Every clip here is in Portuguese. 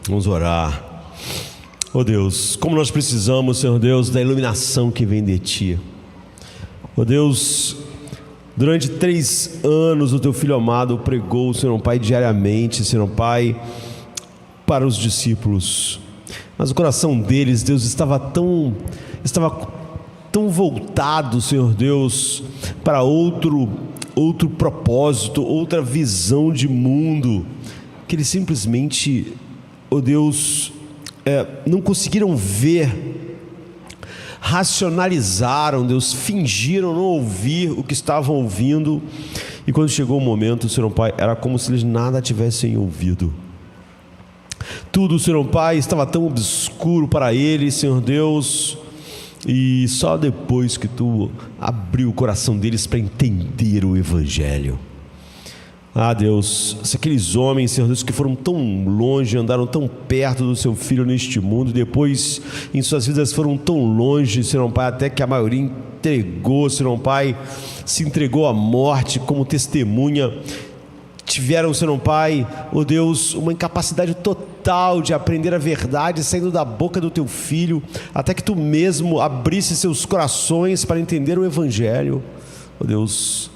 Vamos orar. Oh Deus, como nós precisamos, Senhor Deus, da iluminação que vem de Ti. Oh Deus, durante 3 anos o Teu Filho amado pregou, Senhor Pai, diariamente, Senhor Pai, para os discípulos. Mas o coração deles, Deus, estava tão voltado, Senhor Deus, para outro propósito, outra visão de mundo, que eles simplesmente, oh Deus, não conseguiram ver, racionalizaram, Deus, fingiram não ouvir o que estavam ouvindo, e quando chegou o momento, Senhor Pai, era como se eles nada tivessem ouvido. Tudo, Senhor Pai, estava tão obscuro para eles, Senhor Deus, e só depois que Tu abriu o coração deles para entender o Evangelho. Ah, Deus, se aqueles homens, Senhor Deus, que foram tão longe, andaram tão perto do Seu Filho neste mundo, depois em suas vidas foram tão longe, Senhor Pai, até que a maioria entregou, Senhor Pai, se entregou à morte como testemunha, tiveram, Senhor Pai, oh Deus, uma incapacidade total de aprender a verdade saindo da boca do Teu Filho, até que Tu mesmo abrisse seus corações para entender o Evangelho. Oh Deus,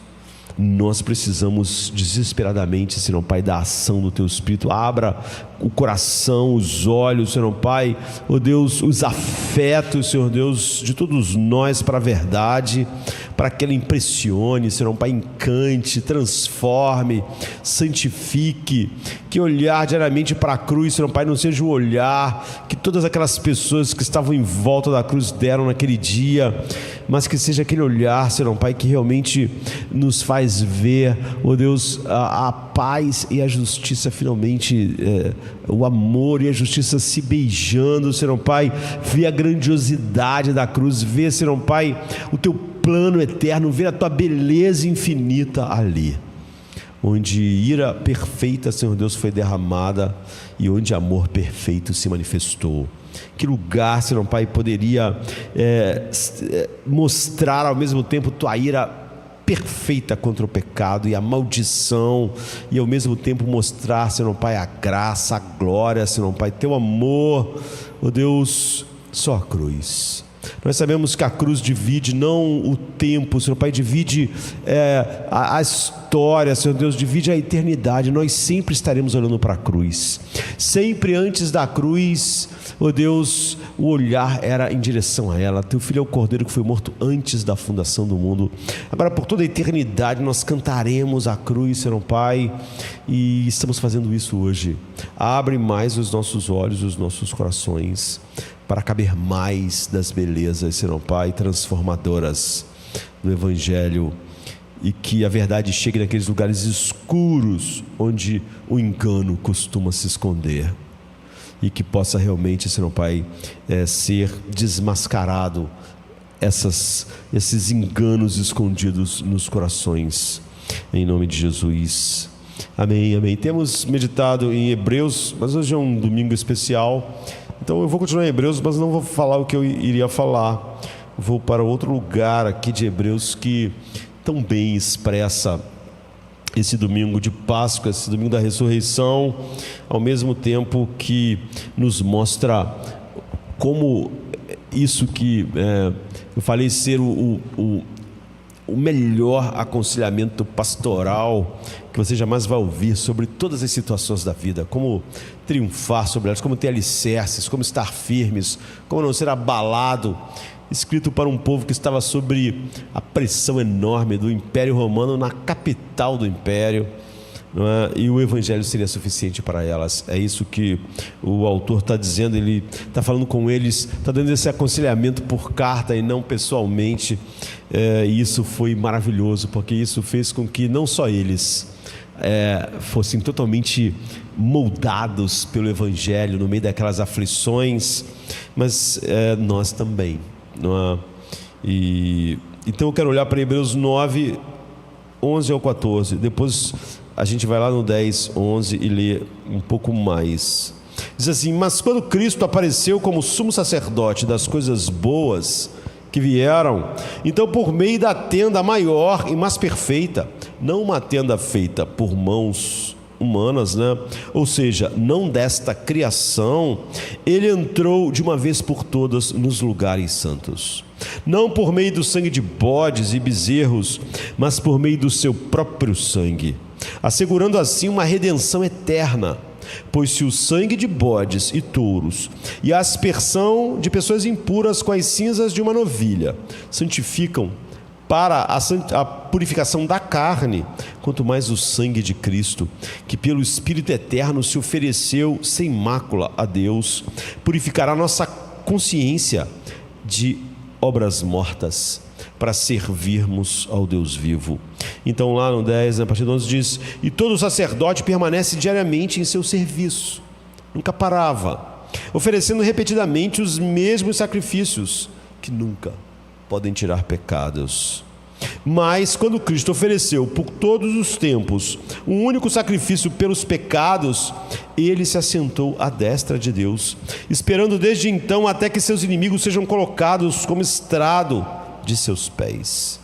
nós precisamos desesperadamente, Senhor Pai, da ação do Teu Espírito. Abra o coração, os olhos, Senhor Pai, oh Deus, os afetos, Senhor Deus, de todos nós para a verdade, para que ela impressione, Senhor Pai, encante, transforme, santifique, que olhar diariamente para a cruz, Senhor Pai, não seja o olhar que todas aquelas pessoas que estavam em volta da cruz deram naquele dia, mas que seja aquele olhar, Senhor Pai, que realmente nos faz ver, oh Deus, a paz e a justiça finalmente, o amor e a justiça se beijando, Senhor Pai, ver a grandiosidade da cruz, ver, Senhor Pai, o Teu plano eterno, ver a Tua beleza infinita ali, onde ira perfeita, Senhor Deus, foi derramada e onde amor perfeito se manifestou. Que lugar, Senhor Pai, poderia mostrar ao mesmo tempo Tua ira perfeita contra o pecado e a maldição, e ao mesmo tempo mostrar, Senhor Pai, a graça, a glória, Senhor Pai, Teu amor, oh Deus, só a cruz. Nós sabemos que a cruz divide não o tempo, Senhor Pai, divide a história, Senhor Deus, divide a eternidade. Nós sempre estaremos olhando para a cruz, sempre antes da cruz, oh Deus, o olhar era em direção a ela. Teu Filho é o Cordeiro que foi morto antes da fundação do mundo. Agora por toda a eternidade nós cantaremos a cruz, Senhor Pai, e estamos fazendo isso hoje. Abre mais os nossos olhos, os nossos corações, para caber mais das belezas, Senhor Pai, transformadoras do Evangelho, e que a verdade chegue naqueles lugares escuros onde o engano costuma se esconder, e que possa realmente, Senhor Pai, ser desmascarado esses enganos escondidos nos corações, em nome de Jesus. Amém, amém. Temos meditado em Hebreus, mas hoje é um domingo especial, então eu vou continuar em Hebreus, mas não vou falar o que eu iria falar. Vou para outro lugar aqui de Hebreus que tão bem expressa esse domingo de Páscoa, esse domingo da ressurreição, ao mesmo tempo que nos mostra como isso que eu falei ser o melhor aconselhamento pastoral que você jamais vai ouvir sobre todas as situações da vida, como triunfar sobre elas, como ter alicerces, como estar firmes, como não ser abalado, escrito para um povo que estava sob a pressão enorme do Império Romano, na capital do Império, não é? E o Evangelho seria suficiente para elas. É isso que o autor está dizendo. Ele está falando com eles, está dando esse aconselhamento por carta e não pessoalmente, e isso foi maravilhoso, porque isso fez com que não só eles fossem totalmente moldados pelo Evangelho no meio daquelas aflições, mas nós também, não é? Então eu quero olhar para Hebreus 9, 11 ao 14, depois a gente vai lá no 10, 11 e lê um pouco mais. Diz assim: mas quando Cristo apareceu como sumo sacerdote das coisas boas que vieram, então por meio da tenda maior e mais perfeita, não uma tenda feita por mãos, humanas, né? Ou seja, não desta criação, ele entrou de uma vez por todas nos lugares santos. Não por meio do sangue de bodes e bezerros, mas por meio do seu próprio sangue, assegurando assim uma redenção eterna. Pois se o sangue de bodes e touros e a aspersão de pessoas impuras com as cinzas de uma novilha santificam para a purificação da carne, quanto mais o sangue de Cristo, que pelo Espírito eterno se ofereceu sem mácula a Deus, purificará nossa consciência de obras mortas, para servirmos ao Deus vivo. Então lá no 10, a partir do 11 diz: e todo sacerdote permanece diariamente em seu serviço, nunca parava, oferecendo repetidamente os mesmos sacrifícios, que nunca podem tirar pecados. Mas quando Cristo ofereceu por todos os tempos um único sacrifício pelos pecados, ele se assentou à destra de Deus, esperando desde então até que seus inimigos sejam colocados como estrado de seus pés.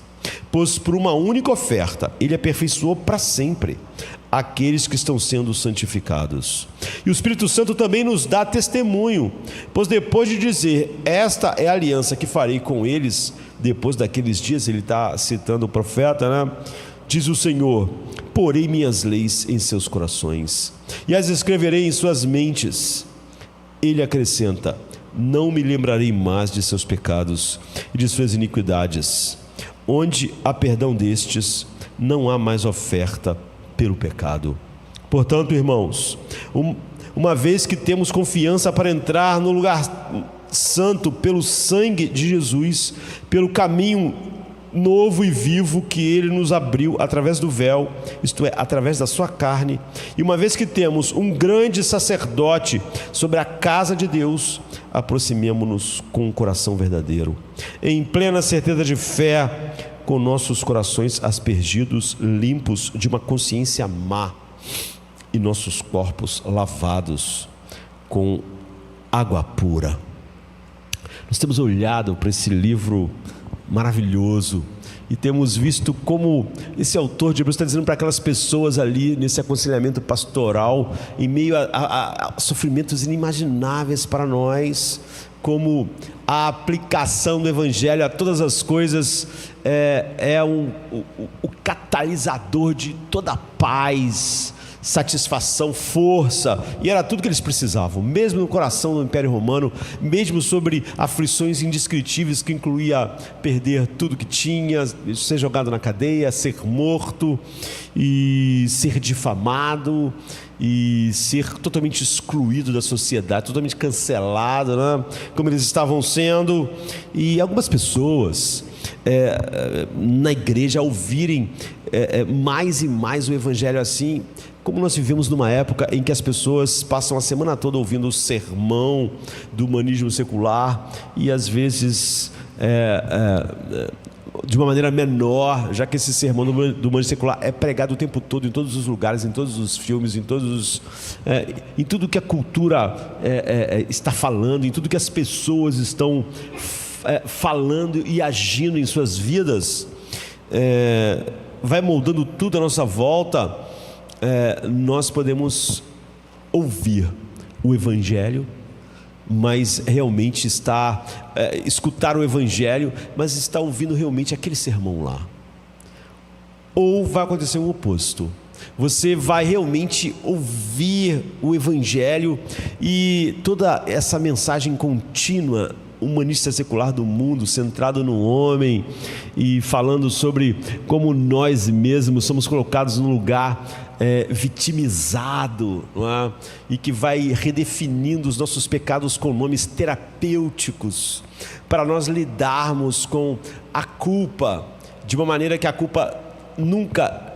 Pois por uma única oferta ele aperfeiçoou para sempre aqueles que estão sendo santificados. E o Espírito Santo também nos dá testemunho, pois depois de dizer: esta é a aliança que farei com eles depois daqueles dias, ele está citando o profeta, né? Diz o Senhor: porei minhas leis em seus corações e as escreverei em suas mentes. Ele acrescenta: não me lembrarei mais de seus pecados e de suas iniquidades. Onde há perdão destes, não há mais oferta pelo pecado. Portanto, irmãos, uma vez que temos confiança para entrar no lugar santo pelo sangue de Jesus, pelo caminho novo e vivo que ele nos abriu através do véu, isto é, através da sua carne, e uma vez que temos um grande sacerdote sobre a casa de Deus, aproximemo-nos com um coração verdadeiro, em plena certeza de fé, com nossos corações aspergidos, limpos de uma consciência má, e nossos corpos lavados com água pura. Nós temos olhado para esse livro maravilhoso e temos visto como esse autor de Hebreus está dizendo para aquelas pessoas ali nesse aconselhamento pastoral, em meio a sofrimentos inimagináveis para nós, como a aplicação do Evangelho a todas as coisas é o catalisador de toda a paz, satisfação, força, e era tudo que eles precisavam, mesmo no coração do Império Romano, mesmo sobre aflições indescritíveis que incluía perder tudo que tinha, ser jogado na cadeia, ser morto e ser difamado e ser totalmente excluído da sociedade, totalmente cancelado, né? Como eles estavam sendo. E algumas pessoas na igreja ouvirem mais e mais o Evangelho assim, como nós vivemos numa época em que as pessoas passam a semana toda ouvindo o sermão do humanismo secular e às vezes de uma maneira menor, já que esse sermão do humanismo secular é pregado o tempo todo, em todos os lugares, em todos os filmes, em tudo que a cultura está falando, em tudo que as pessoas estão falando e agindo em suas vidas, vai moldando tudo à nossa volta. Nós podemos ouvir o Evangelho, mas realmente escutar o Evangelho, mas está ouvindo realmente aquele sermão lá. Ou vai acontecer o oposto. Você vai realmente ouvir o Evangelho e toda essa mensagem contínua humanista secular do mundo, centrado no homem e falando sobre como nós mesmos somos colocados num lugar vitimizado, não é? E que vai redefinindo os nossos pecados com nomes terapêuticos para nós lidarmos com a culpa de uma maneira que a culpa nunca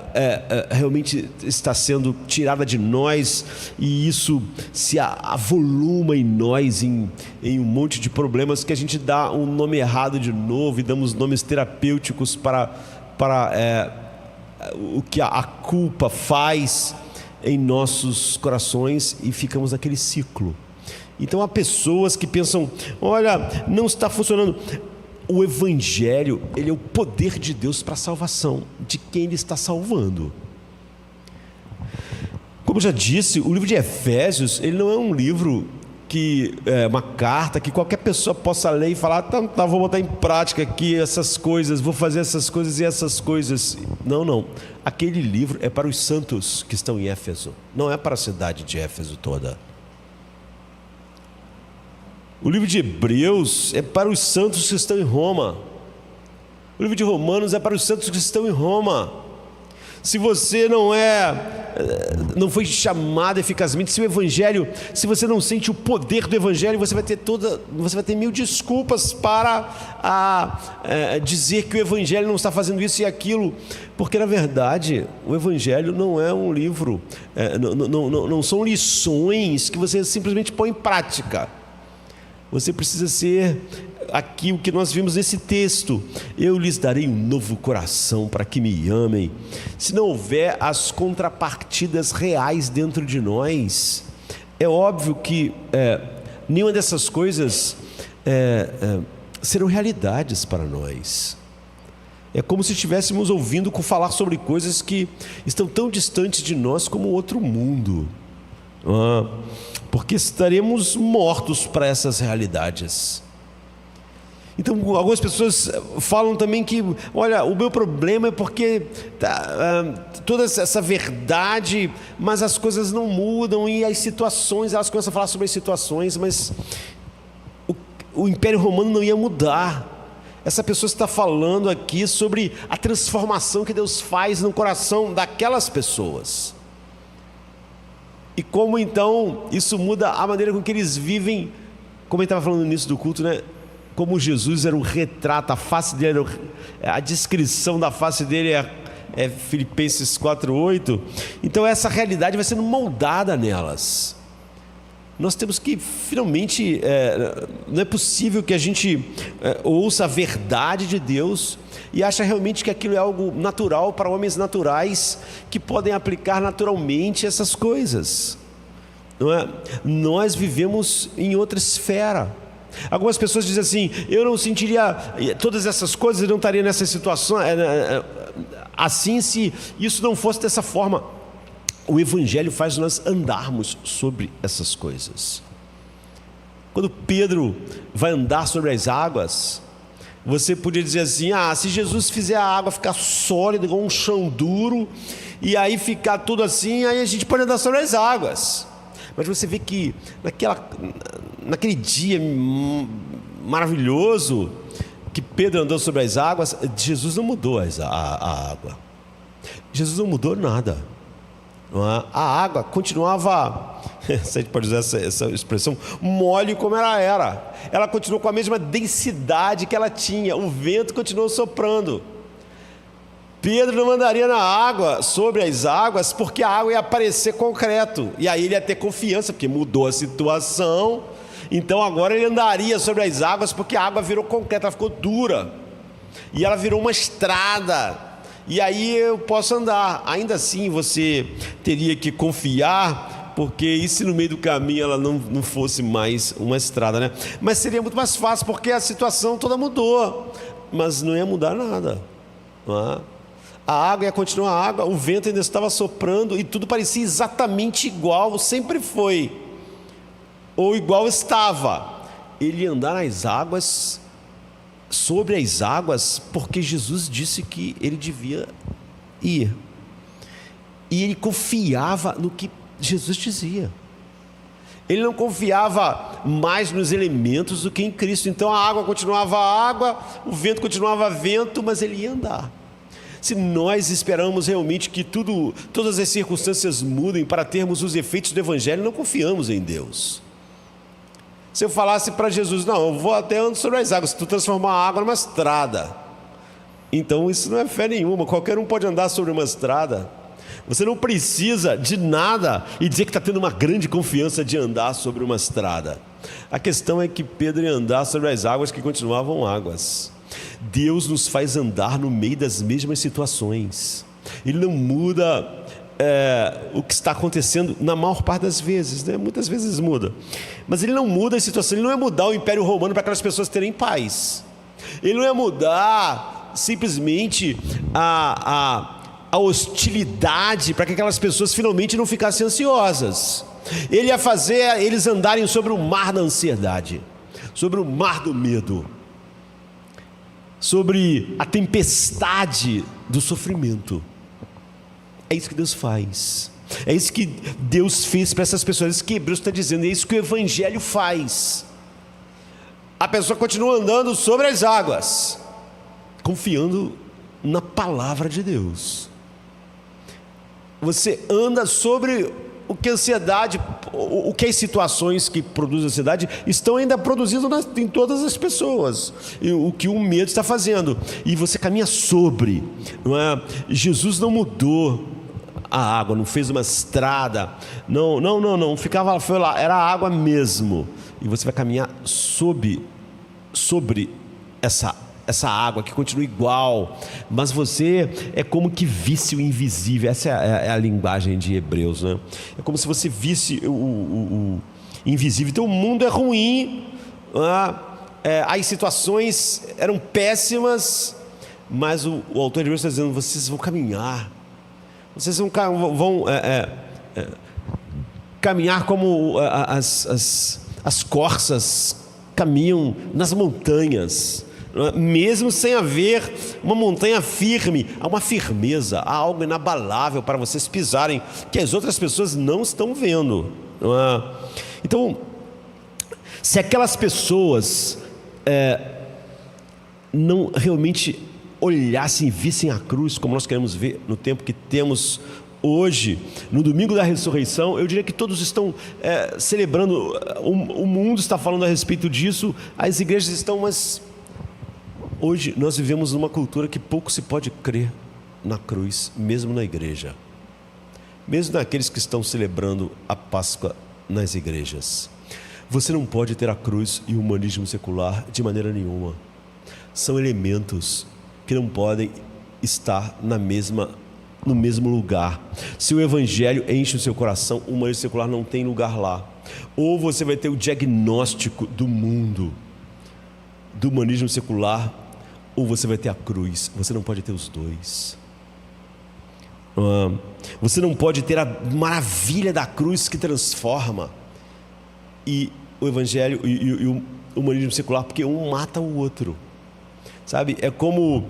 realmente está sendo tirada de nós, e isso se avoluma em nós em um monte de problemas que a gente dá um nome errado de novo e damos nomes terapêuticos para o que a culpa faz em nossos corações, e ficamos naquele ciclo. Então há pessoas que pensam: olha, não está funcionando. O Evangelho, ele é o poder de Deus para a salvação de quem ele está salvando. Como eu já disse, o livro de Efésios, ele não é um livro que é uma carta que qualquer pessoa possa ler e falar: tá, vou botar em prática aqui essas coisas, vou fazer essas coisas e essas coisas. Não. Aquele livro é para os santos que estão em Éfeso, não é para a cidade de Éfeso toda. O livro de Hebreus é para os santos que estão em Roma. O livro de Romanos é para os santos que estão em Roma. Se você não foi chamado eficazmente, se o Evangelho, se você não sente o poder do Evangelho, você vai ter mil desculpas para dizer que o Evangelho não está fazendo isso e aquilo, porque na verdade o Evangelho não é um livro, não são lições que você simplesmente põe em prática. Você precisa ser aqui o que nós vimos nesse texto: eu lhes darei um novo coração para que me amem. Se não houver as contrapartidas reais dentro de nós, é óbvio que nenhuma dessas coisas serão realidades para nós. É como se estivéssemos ouvindo falar sobre coisas que estão tão distantes de nós como outro mundo, porque estaremos mortos para essas realidades. Então, algumas pessoas falam também que, olha, o meu problema é porque toda essa verdade, mas as coisas não mudam e as situações, elas começam a falar sobre as situações, mas o Império Romano não ia mudar. Essa pessoa está falando aqui sobre a transformação que Deus faz no coração daquelas pessoas. E como então isso muda a maneira com que eles vivem, como ele estava falando no início do culto, né? Como Jesus era um retrato, a face dele, a descrição da face dele é Filipenses 4:8. Então essa realidade vai sendo moldada nelas. Nós temos que finalmente, não é possível que a gente ouça a verdade de Deus e acha realmente que aquilo é algo natural para homens naturais que podem aplicar naturalmente essas coisas, não é? Nós vivemos em outra esfera. Algumas pessoas dizem assim: eu não sentiria todas essas coisas, eu não estaria nessa situação assim se isso não fosse dessa forma. O Evangelho faz nós andarmos sobre essas coisas. Quando Pedro vai andar sobre as águas, você podia dizer assim: se Jesus fizer a água ficar sólida igual um chão duro, e aí ficar tudo assim, aí a gente pode andar sobre as águas. Mas você vê que naquele dia maravilhoso que Pedro andou sobre as águas, Jesus não mudou a água. Jesus não mudou nada. A água continuava, você pode usar essa expressão, mole como ela era. Ela continuou com a mesma densidade que ela tinha. O vento continuou soprando. Pedro não andaria na água, sobre as águas, porque a água ia parecer concreto, e aí ele ia ter confiança, porque mudou a situação. Então agora ele andaria sobre as águas, porque a água virou concreto, ela ficou dura, e ela virou uma estrada. E aí eu posso andar. Ainda assim você teria que confiar, porque e se no meio do caminho ela não fosse mais uma estrada, né? Mas seria muito mais fácil, porque a situação toda mudou, mas não ia mudar nada, não é? A água ia continuar a água, o vento ainda estava soprando e tudo parecia exatamente igual, sempre foi, ou igual estava. Ele ia andar nas águas, sobre as águas, porque Jesus disse que ele devia ir, e ele confiava no que Jesus dizia. Ele não confiava mais nos elementos do que em Cristo. Então a água continuava água, o vento continuava vento, mas ele ia andar. Se nós esperamos realmente que todas as circunstâncias mudem para termos os efeitos do Evangelho, não confiamos em Deus. Se eu falasse para Jesus: não, eu vou até andar sobre as águas, se tu transformar a água numa estrada, então isso não é fé nenhuma. Qualquer um pode andar sobre uma estrada. Você não precisa de nada e dizer que está tendo uma grande confiança de andar sobre uma estrada. A questão é que Pedro ia andar sobre as águas que continuavam águas. Deus nos faz andar no meio das mesmas situações. Ele não muda o que está acontecendo na maior parte das vezes, né? Muitas vezes muda, mas Ele não muda a situação. Ele não é mudar o Império Romano para aquelas pessoas terem paz. Ele não é mudar simplesmente a hostilidade para que aquelas pessoas finalmente não ficassem ansiosas. Ele ia fazer eles andarem sobre o mar da ansiedade, sobre o mar do medo, sobre a tempestade do sofrimento. É isso que Deus faz. É isso que Deus fez para essas pessoas. É isso que Hebreus está dizendo. É isso que o Evangelho faz. A pessoa continua andando sobre as águas, confiando na palavra de Deus. Você anda sobre o que a ansiedade, o que as situações que produzem ansiedade estão ainda produzindo em todas as pessoas, e o que o medo está fazendo, e você caminha sobre, não é? Jesus não mudou a água, não fez uma estrada, não, foi lá, era a água mesmo, e você vai caminhar sobre essa água que continua igual, mas você é como que visse o invisível. Essa é a linguagem de Hebreus, né? É como se você visse o invisível. Então o mundo é ruim, as situações eram péssimas, mas o autor de Hebreus está dizendo: vocês vão caminhar, vocês vão caminhar como as corças caminham nas montanhas. Mesmo sem haver uma montanha firme, há uma firmeza, há algo inabalável para vocês pisarem, que as outras pessoas não estão vendo. Então, se aquelas pessoas não realmente olhassem e vissem a cruz como nós queremos ver no tempo que temos hoje, no domingo da ressurreição, eu diria que todos estão celebrando, o mundo está falando a respeito disso, as igrejas estão, mas hoje nós vivemos numa cultura que pouco se pode crer na cruz, mesmo na igreja, mesmo naqueles que estão celebrando a Páscoa nas igrejas. Você não pode ter a cruz e o humanismo secular de maneira nenhuma. São elementos que não podem estar no mesmo lugar. Se o Evangelho enche o seu coração, o humanismo secular não tem lugar lá. Ou você vai ter o diagnóstico do mundo, do humanismo secular, ou você vai ter a cruz. Você não pode ter os dois. Você não pode ter a maravilha da cruz que transforma, e o Evangelho e o humanismo secular, porque um mata o outro. Sabe, é como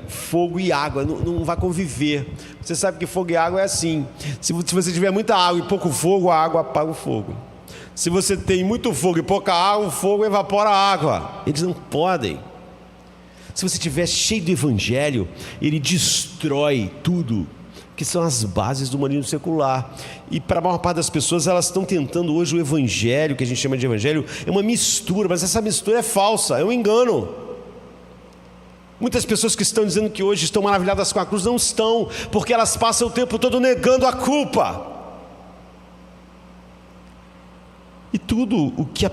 fogo e água, não vai conviver. Você sabe que fogo e água é assim. Se você tiver muita água e pouco fogo, a água apaga o fogo. Se você tem muito fogo e pouca água, o fogo evapora a água. Eles não podem. Se você estiver cheio do Evangelho, ele destrói tudo, que são as bases do humanismo secular. E para a maior parte das pessoas, elas estão tentando hoje o Evangelho, que a gente chama de Evangelho, é uma mistura, mas essa mistura é falsa, é um engano. Muitas pessoas que estão dizendo que hoje estão maravilhadas com a cruz, não estão, porque elas passam o tempo todo negando a culpa. E tudo o que a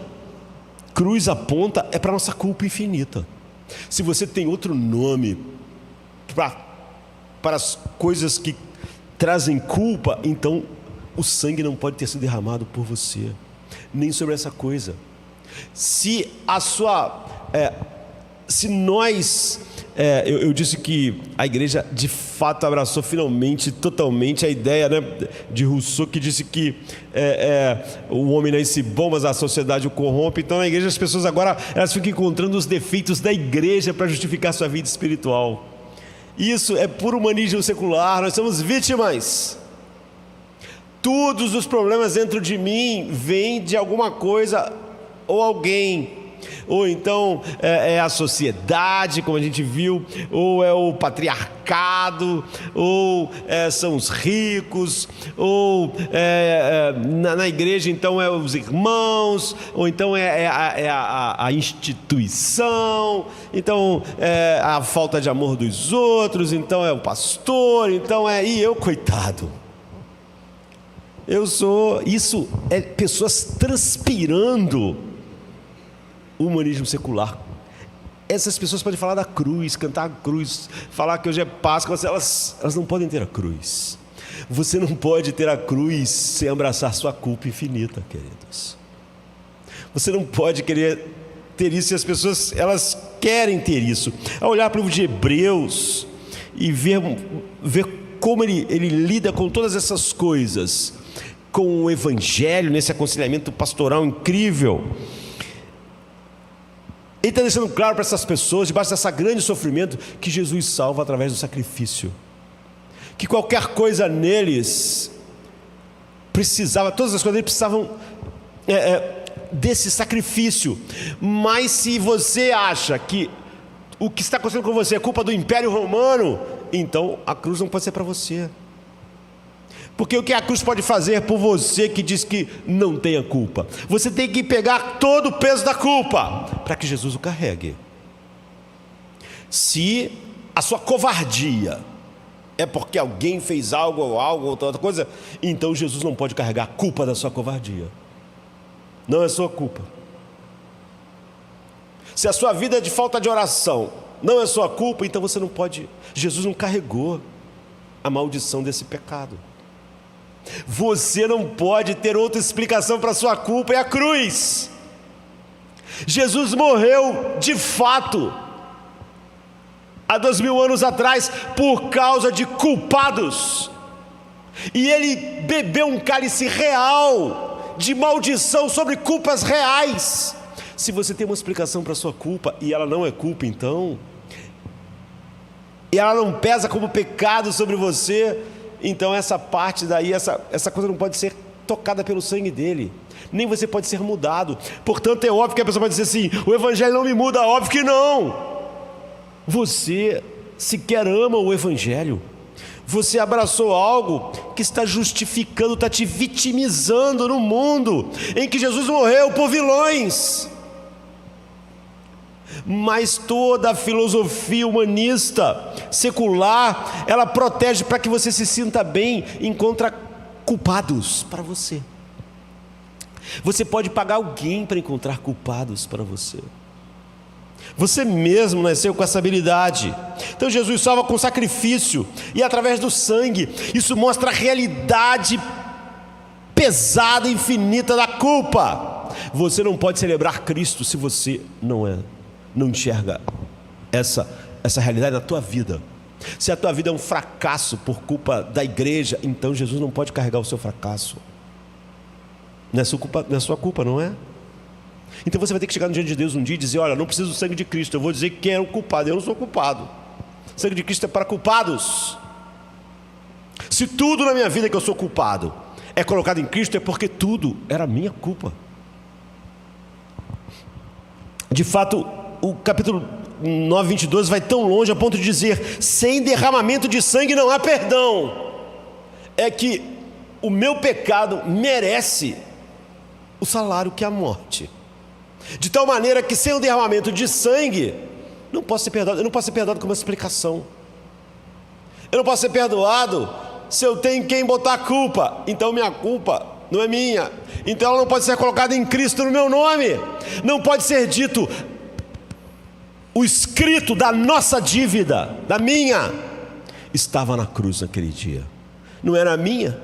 cruz aponta é para a nossa culpa infinita. Se você tem outro nome para as coisas que trazem culpa, então o sangue não pode ter sido derramado por você, nem sobre essa coisa. Se nós, eu disse que a igreja de fato abraçou finalmente, totalmente a ideia, né, de Rousseau, que disse que o homem nasce bom, mas a sociedade o corrompe. Então na igreja as pessoas agora elas ficam encontrando os defeitos da igreja para justificar sua vida espiritual. Isso é puro humanismo secular. Nós somos vítimas. Todos os problemas dentro de mim vêm de alguma coisa ou alguém. Ou então é a sociedade, como a gente viu, ou é o patriarcado, ou são os ricos, ou na igreja então é os irmãos, ou então é a instituição, então é a falta de amor dos outros, então é o pastor, então e eu, coitado. Isso é pessoas transpirando o humanismo secular. Essas pessoas podem falar da cruz, cantar a cruz, falar que hoje é Páscoa, mas elas não podem ter a cruz. Você não pode ter a cruz sem abraçar sua culpa infinita, queridos. Você não pode querer ter isso, e as pessoas elas querem ter isso. Ao olhar para o livro de Hebreus, e ver como ele lida com todas essas coisas, com o Evangelho, nesse aconselhamento pastoral incrível. Ele está deixando claro para essas pessoas, debaixo desse grande sofrimento, que Jesus salva através do sacrifício, que qualquer coisa neles precisava, todas as coisas neles precisavam desse sacrifício. Mas se você acha que o que está acontecendo com você é culpa do Império Romano, então a cruz não pode ser para você. Porque o que a cruz pode fazer por você que diz que não tem a culpa? Você tem que pegar todo o peso da culpa para que Jesus o carregue. Se a sua covardia é porque alguém fez algo ou outra coisa, então Jesus não pode carregar a culpa da sua covardia. Não é sua culpa. Se a sua vida é de falta de oração não é sua culpa, então você não pode. Jesus não carregou a maldição desse pecado. Você não pode ter outra explicação para a sua culpa, é a cruz. Jesus morreu de fato há 2000 anos atrás por causa de culpados, e ele bebeu um cálice real de maldição sobre culpas reais. Se você tem uma explicação para a sua culpa e ela não é culpa, então, e ela não pesa como pecado sobre você, então essa parte daí, essa coisa não pode ser tocada pelo sangue dele, nem você pode ser mudado. Portanto, é óbvio que a pessoa pode dizer assim: o Evangelho não me muda. Óbvio que não. Você sequer ama o Evangelho. Você abraçou algo que está justificando, está te vitimizando no mundo em que Jesus morreu por vilões. Mas toda a filosofia humanista secular, ela protege para que você se sinta bem, encontra culpados para você. Você pode pagar alguém para encontrar culpados para você. Você mesmo nasceu com essa habilidade. Então Jesus salva com sacrifício e através do sangue. Isso mostra a realidade pesada e infinita da culpa. Você não pode celebrar Cristo se você não enxerga essa realidade na tua vida. Se a tua vida é um fracasso por culpa da igreja, então Jesus não pode carregar o seu fracasso. Não é sua culpa, não é? Então você vai ter que chegar no dia de Deus um dia e dizer: olha, não preciso do sangue de Cristo, eu vou dizer quem é o culpado. Eu não sou culpado. O sangue de Cristo é para culpados. Se tudo na minha vida que eu sou culpado é colocado em Cristo, é porque tudo era minha culpa. De fato, o capítulo 9, 22 vai tão longe a ponto de dizer: sem derramamento de sangue não há perdão. É que o meu pecado merece o salário que é a morte, de tal maneira que sem o derramamento de sangue não posso ser perdoado. Eu não posso ser perdoado com uma explicação. Eu não posso ser perdoado se eu tenho quem botar a culpa. Então minha culpa não é minha, então ela não pode ser colocada em Cristo no meu nome. Não pode ser dito: o escrito da nossa dívida, da minha, estava na cruz naquele dia. Não era minha,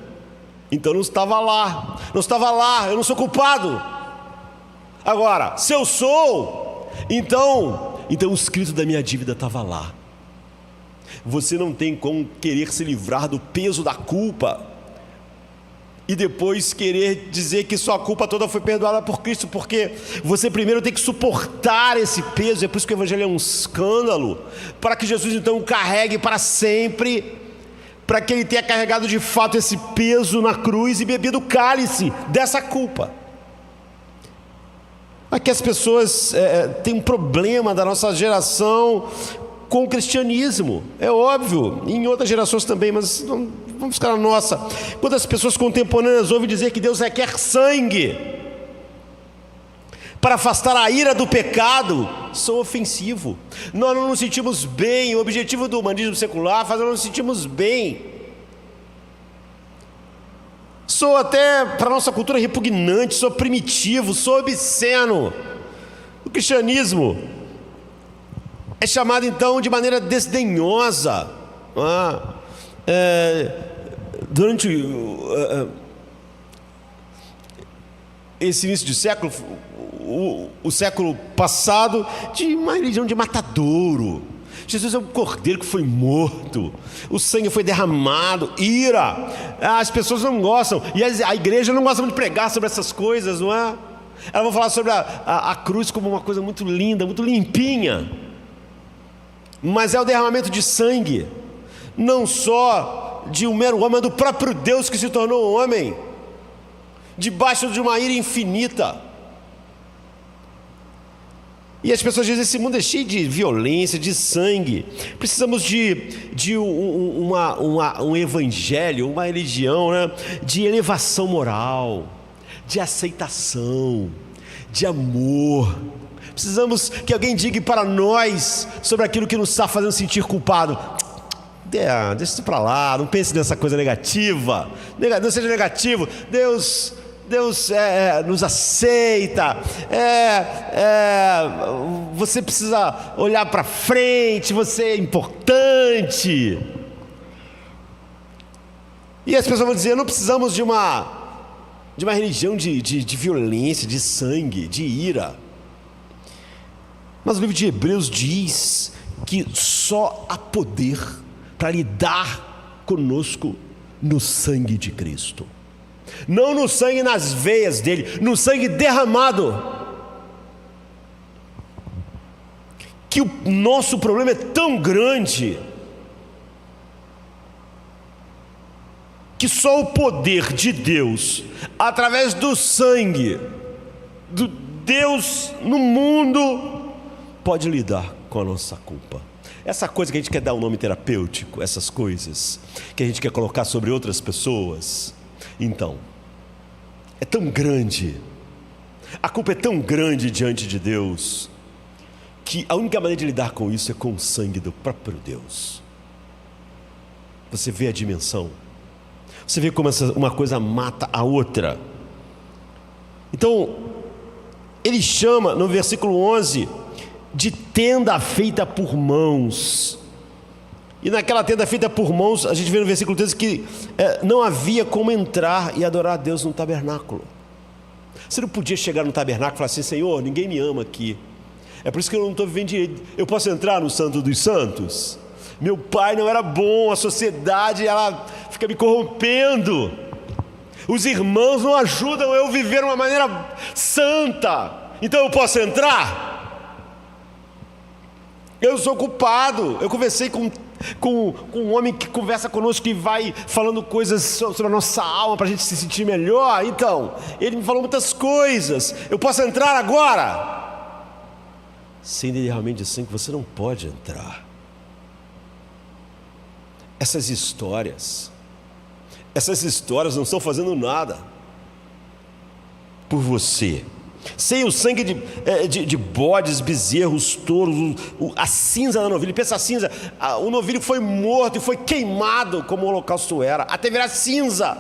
então não estava lá. Não estava lá, eu não sou culpado. Agora, se eu sou, então o escrito da minha dívida estava lá. Você não tem como querer se livrar do peso da culpa e depois querer dizer que sua culpa toda foi perdoada por Cristo, porque você primeiro tem que suportar esse peso. É por isso que o Evangelho é um escândalo, para que Jesus então o carregue para sempre, para que ele tenha carregado de fato esse peso na cruz e bebido o cálice dessa culpa. Aqui as pessoas têm um problema da nossa geração com o cristianismo, é óbvio, em outras gerações também, mas vamos ficar na nossa. Quando as pessoas contemporâneas ouvem dizer que Deus requer sangue para afastar a ira do pecado, são ofensivos. Nós não nos sentimos bem. O objetivo do humanismo secular faz nós nos sentimos bem. Sou até, para a nossa cultura, repugnante, sou primitivo, sou obsceno. O cristianismo é chamado então de maneira desdenhosa. Durante esse início de século, o século passado, de uma religião de matadouro, Jesus é o cordeiro que foi morto, o sangue foi derramado, ira. As pessoas não gostam, e a igreja não gosta muito de pregar sobre essas coisas, não é? Elas vão falar sobre a cruz como uma coisa muito linda, muito limpinha, mas é o derramamento de sangue, não só de um mero homem, mas do próprio Deus que se tornou homem, debaixo de uma ira infinita. E as pessoas dizem: esse mundo é cheio de violência, de sangue. Precisamos de um evangelho, uma religião, né? De elevação moral, de aceitação, de amor. Precisamos que alguém diga para nós sobre aquilo que nos está fazendo sentir culpado. Deixa isso para lá, não pense nessa coisa negativa, não seja negativo. Deus nos aceita, você precisa olhar para frente, você é importante. E as pessoas vão dizer: não precisamos de uma religião de violência, de sangue, de ira. Mas o livro de Hebreus diz que só há poder para lidar conosco no sangue de Cristo. Não no sangue nas veias dele, no sangue derramado. Que o nosso problema é tão grande que só o poder de Deus, através do sangue do Deus no mundo, pode lidar com a nossa culpa. Essa coisa que a gente quer dar um nome terapêutico, essas coisas que a gente quer colocar sobre outras pessoas, então, é tão grande, a culpa é tão grande diante de Deus, que a única maneira de lidar com isso é com o sangue do próprio Deus. Você vê a dimensão, você vê como uma coisa mata a outra. Então, ele chama no versículo 11 de tenda feita por mãos. E naquela tenda feita por mãos, a gente vê no versículo 13 que não havia como entrar e adorar a Deus no tabernáculo. Você não podia chegar no tabernáculo e falar assim: Senhor, ninguém me ama aqui, é por isso que eu não estou vivendo direito. Eu posso entrar no Santo dos Santos? Meu pai não era bom, a sociedade ela fica me corrompendo, os irmãos não ajudam eu a viver de uma maneira santa, então eu posso entrar? Eu sou culpado. Eu conversei com um homem que conversa conosco, que vai falando coisas sobre a nossa alma para a gente se sentir melhor. Então, ele me falou muitas coisas. Eu posso entrar agora? Sem derramamento de sangue você não pode entrar. Essas histórias não estão fazendo nada por você. Sem o sangue de bodes, bezerros, touros, a cinza da novilha. Pensa a cinza, o novilho foi morto e foi queimado como o holocausto era, até virar cinza,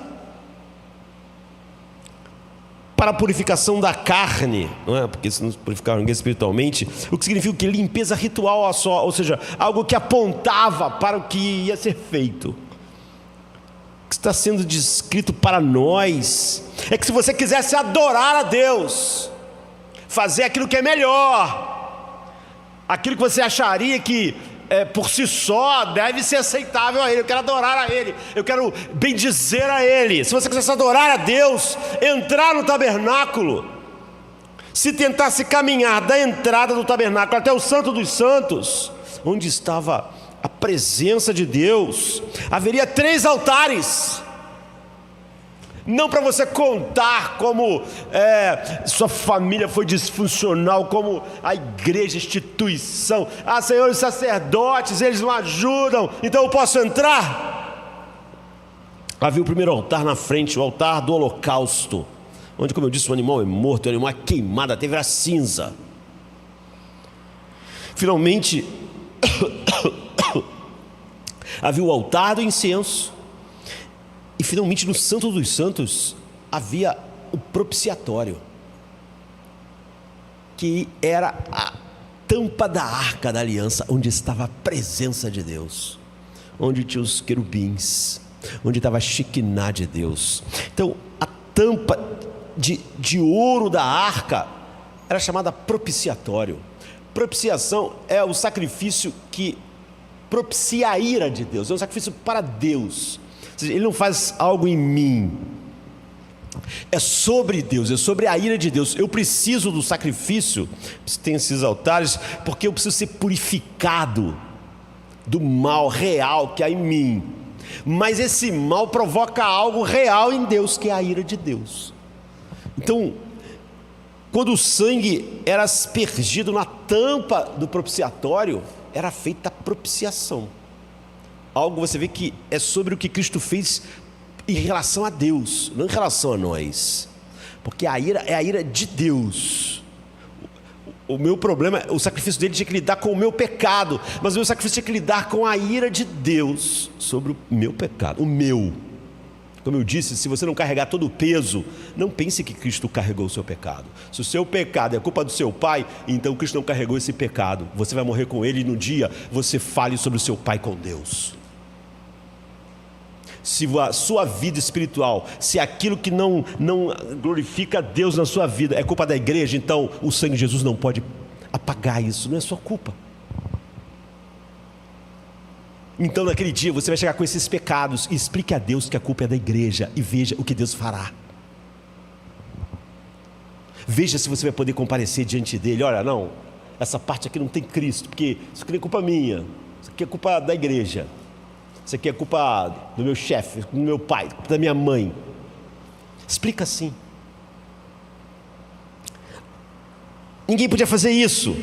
para a purificação da carne, não é? Porque se não purificaram ninguém espiritualmente, o que significa que limpeza ritual só, ou seja, algo que apontava para o que ia ser feito. O que está sendo descrito para nós é que se você quisesse adorar a Deus, fazer aquilo que é melhor, aquilo que você acharia que por si só deve ser aceitável a Ele, eu quero adorar a Ele, eu quero bendizer a Ele. Se você quisesse adorar a Deus, entrar no tabernáculo, se tentasse caminhar da entrada do tabernáculo até o Santo dos Santos, onde estava a presença de Deus, haveria 3 altares. Não para você contar como sua família foi disfuncional, como a igreja, a instituição. Senhor, os sacerdotes, eles não ajudam, então eu posso entrar? Havia o primeiro altar na frente, o altar do holocausto, onde, como eu disse, o animal é morto, o animal é queimado até virar cinza. Finalmente, havia o altar do incenso. E finalmente no Santo dos Santos havia o propiciatório, que era a tampa da arca da aliança, onde estava a presença de Deus, onde tinha os querubins, onde estava a Shekinah de Deus. Então a tampa de ouro da arca era chamada propiciatório. Propiciação é o sacrifício que propicia a ira de Deus, é um sacrifício para Deus. Ou seja, ele não faz algo em mim, é sobre Deus, é sobre a ira de Deus. Eu preciso do sacrifício, tem esses altares, porque eu preciso ser purificado do mal real que há em mim. Mas esse mal provoca algo real em Deus, que é a ira de Deus. Então, quando o sangue era aspergido na tampa do propiciatório, era feita a propiciação. Algo você vê que é sobre o que Cristo fez em relação a Deus, não em relação a nós. Porque a ira é a ira de Deus. O meu problema, o sacrifício dele tinha que lidar com o meu pecado, mas o meu sacrifício tinha que lidar com a ira de Deus sobre o meu pecado, o meu. Como eu disse, se você não carregar todo o peso, não pense que Cristo carregou o seu pecado. Se o seu pecado é culpa do seu pai, então Cristo não carregou esse pecado. Você vai morrer com ele e no dia você fale sobre o seu pai com Deus. Se a sua vida espiritual, se aquilo que não glorifica a Deus na sua vida é culpa da igreja, então o sangue de Jesus não pode apagar isso, não é sua culpa. Então naquele dia você vai chegar com esses pecados e explique a Deus que a culpa é da igreja e veja o que Deus fará. Veja se você vai poder comparecer diante dele. Olha, não, essa parte aqui não tem Cristo, porque isso aqui não é culpa minha, isso aqui é culpa da igreja. Isso aqui é culpa do meu chefe, do meu pai, da minha mãe. Explica assim. Ninguém podia fazer isso.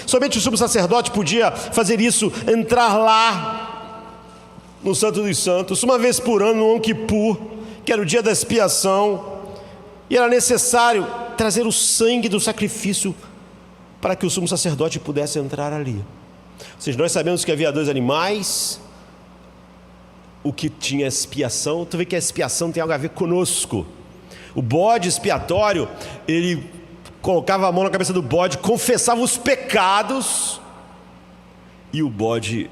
Somente o sumo sacerdote podia fazer isso, entrar lá no Santo dos Santos, uma vez por ano, no Yom Kippur, que era o dia da expiação, e era necessário trazer o sangue do sacrifício para que o sumo sacerdote pudesse entrar ali. Ou seja, nós sabemos que havia 2 animais, o que tinha expiação. Tu vê que a expiação tem algo a ver conosco. O bode expiatório, ele colocava a mão na cabeça do bode, confessava os pecados, e o bode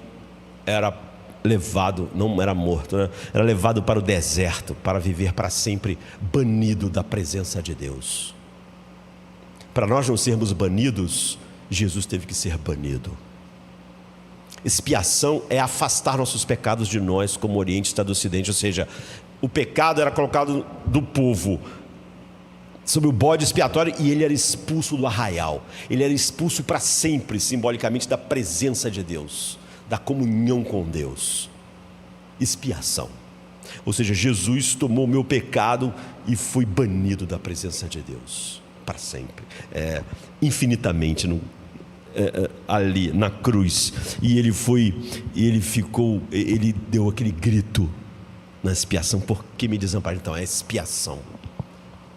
era levado, não era morto, né? Era levado para o deserto, para viver para sempre banido da presença de Deus. Para nós não sermos banidos, Jesus teve que ser banido. Expiação é afastar nossos pecados de nós, como o Oriente está do Ocidente. Ou seja, o pecado era colocado do povo sobre o bode expiatório e ele era expulso do arraial. Ele era expulso para sempre, simbolicamente, da presença de Deus, da comunhão com Deus. Expiação. Ou seja, Jesus tomou o meu pecado e foi banido da presença de Deus para sempre, infinitamente, ali na cruz. E ele deu aquele grito na expiação: por que me desamparar? Então é expiação.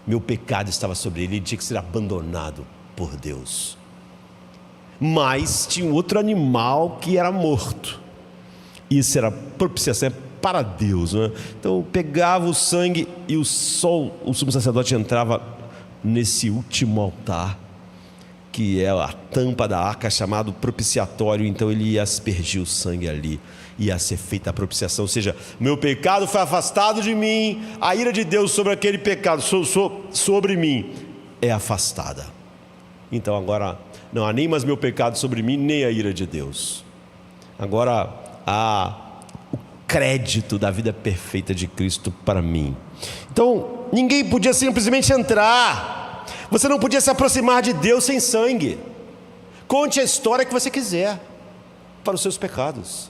Meu pecado estava sobre ele, ele tinha que ser abandonado por Deus. Mas tinha um outro animal que era morto. Isso era propiciação para Deus, né? Então pegava o sangue e o sumo sacerdote entrava nesse último altar, que é a tampa da arca, chamado propiciatório. Então ele ia aspergir o sangue ali, ia ser feita a propiciação. Ou seja, meu pecado foi afastado de mim, a ira de Deus sobre aquele pecado sobre mim é afastada. Então agora não há nem mais meu pecado sobre mim, nem a ira de Deus. Agora há o crédito da vida perfeita de Cristo para mim. Então ninguém podia simplesmente entrar. Você não podia se aproximar de Deus sem sangue. Conte a história que você quiser para os seus pecados.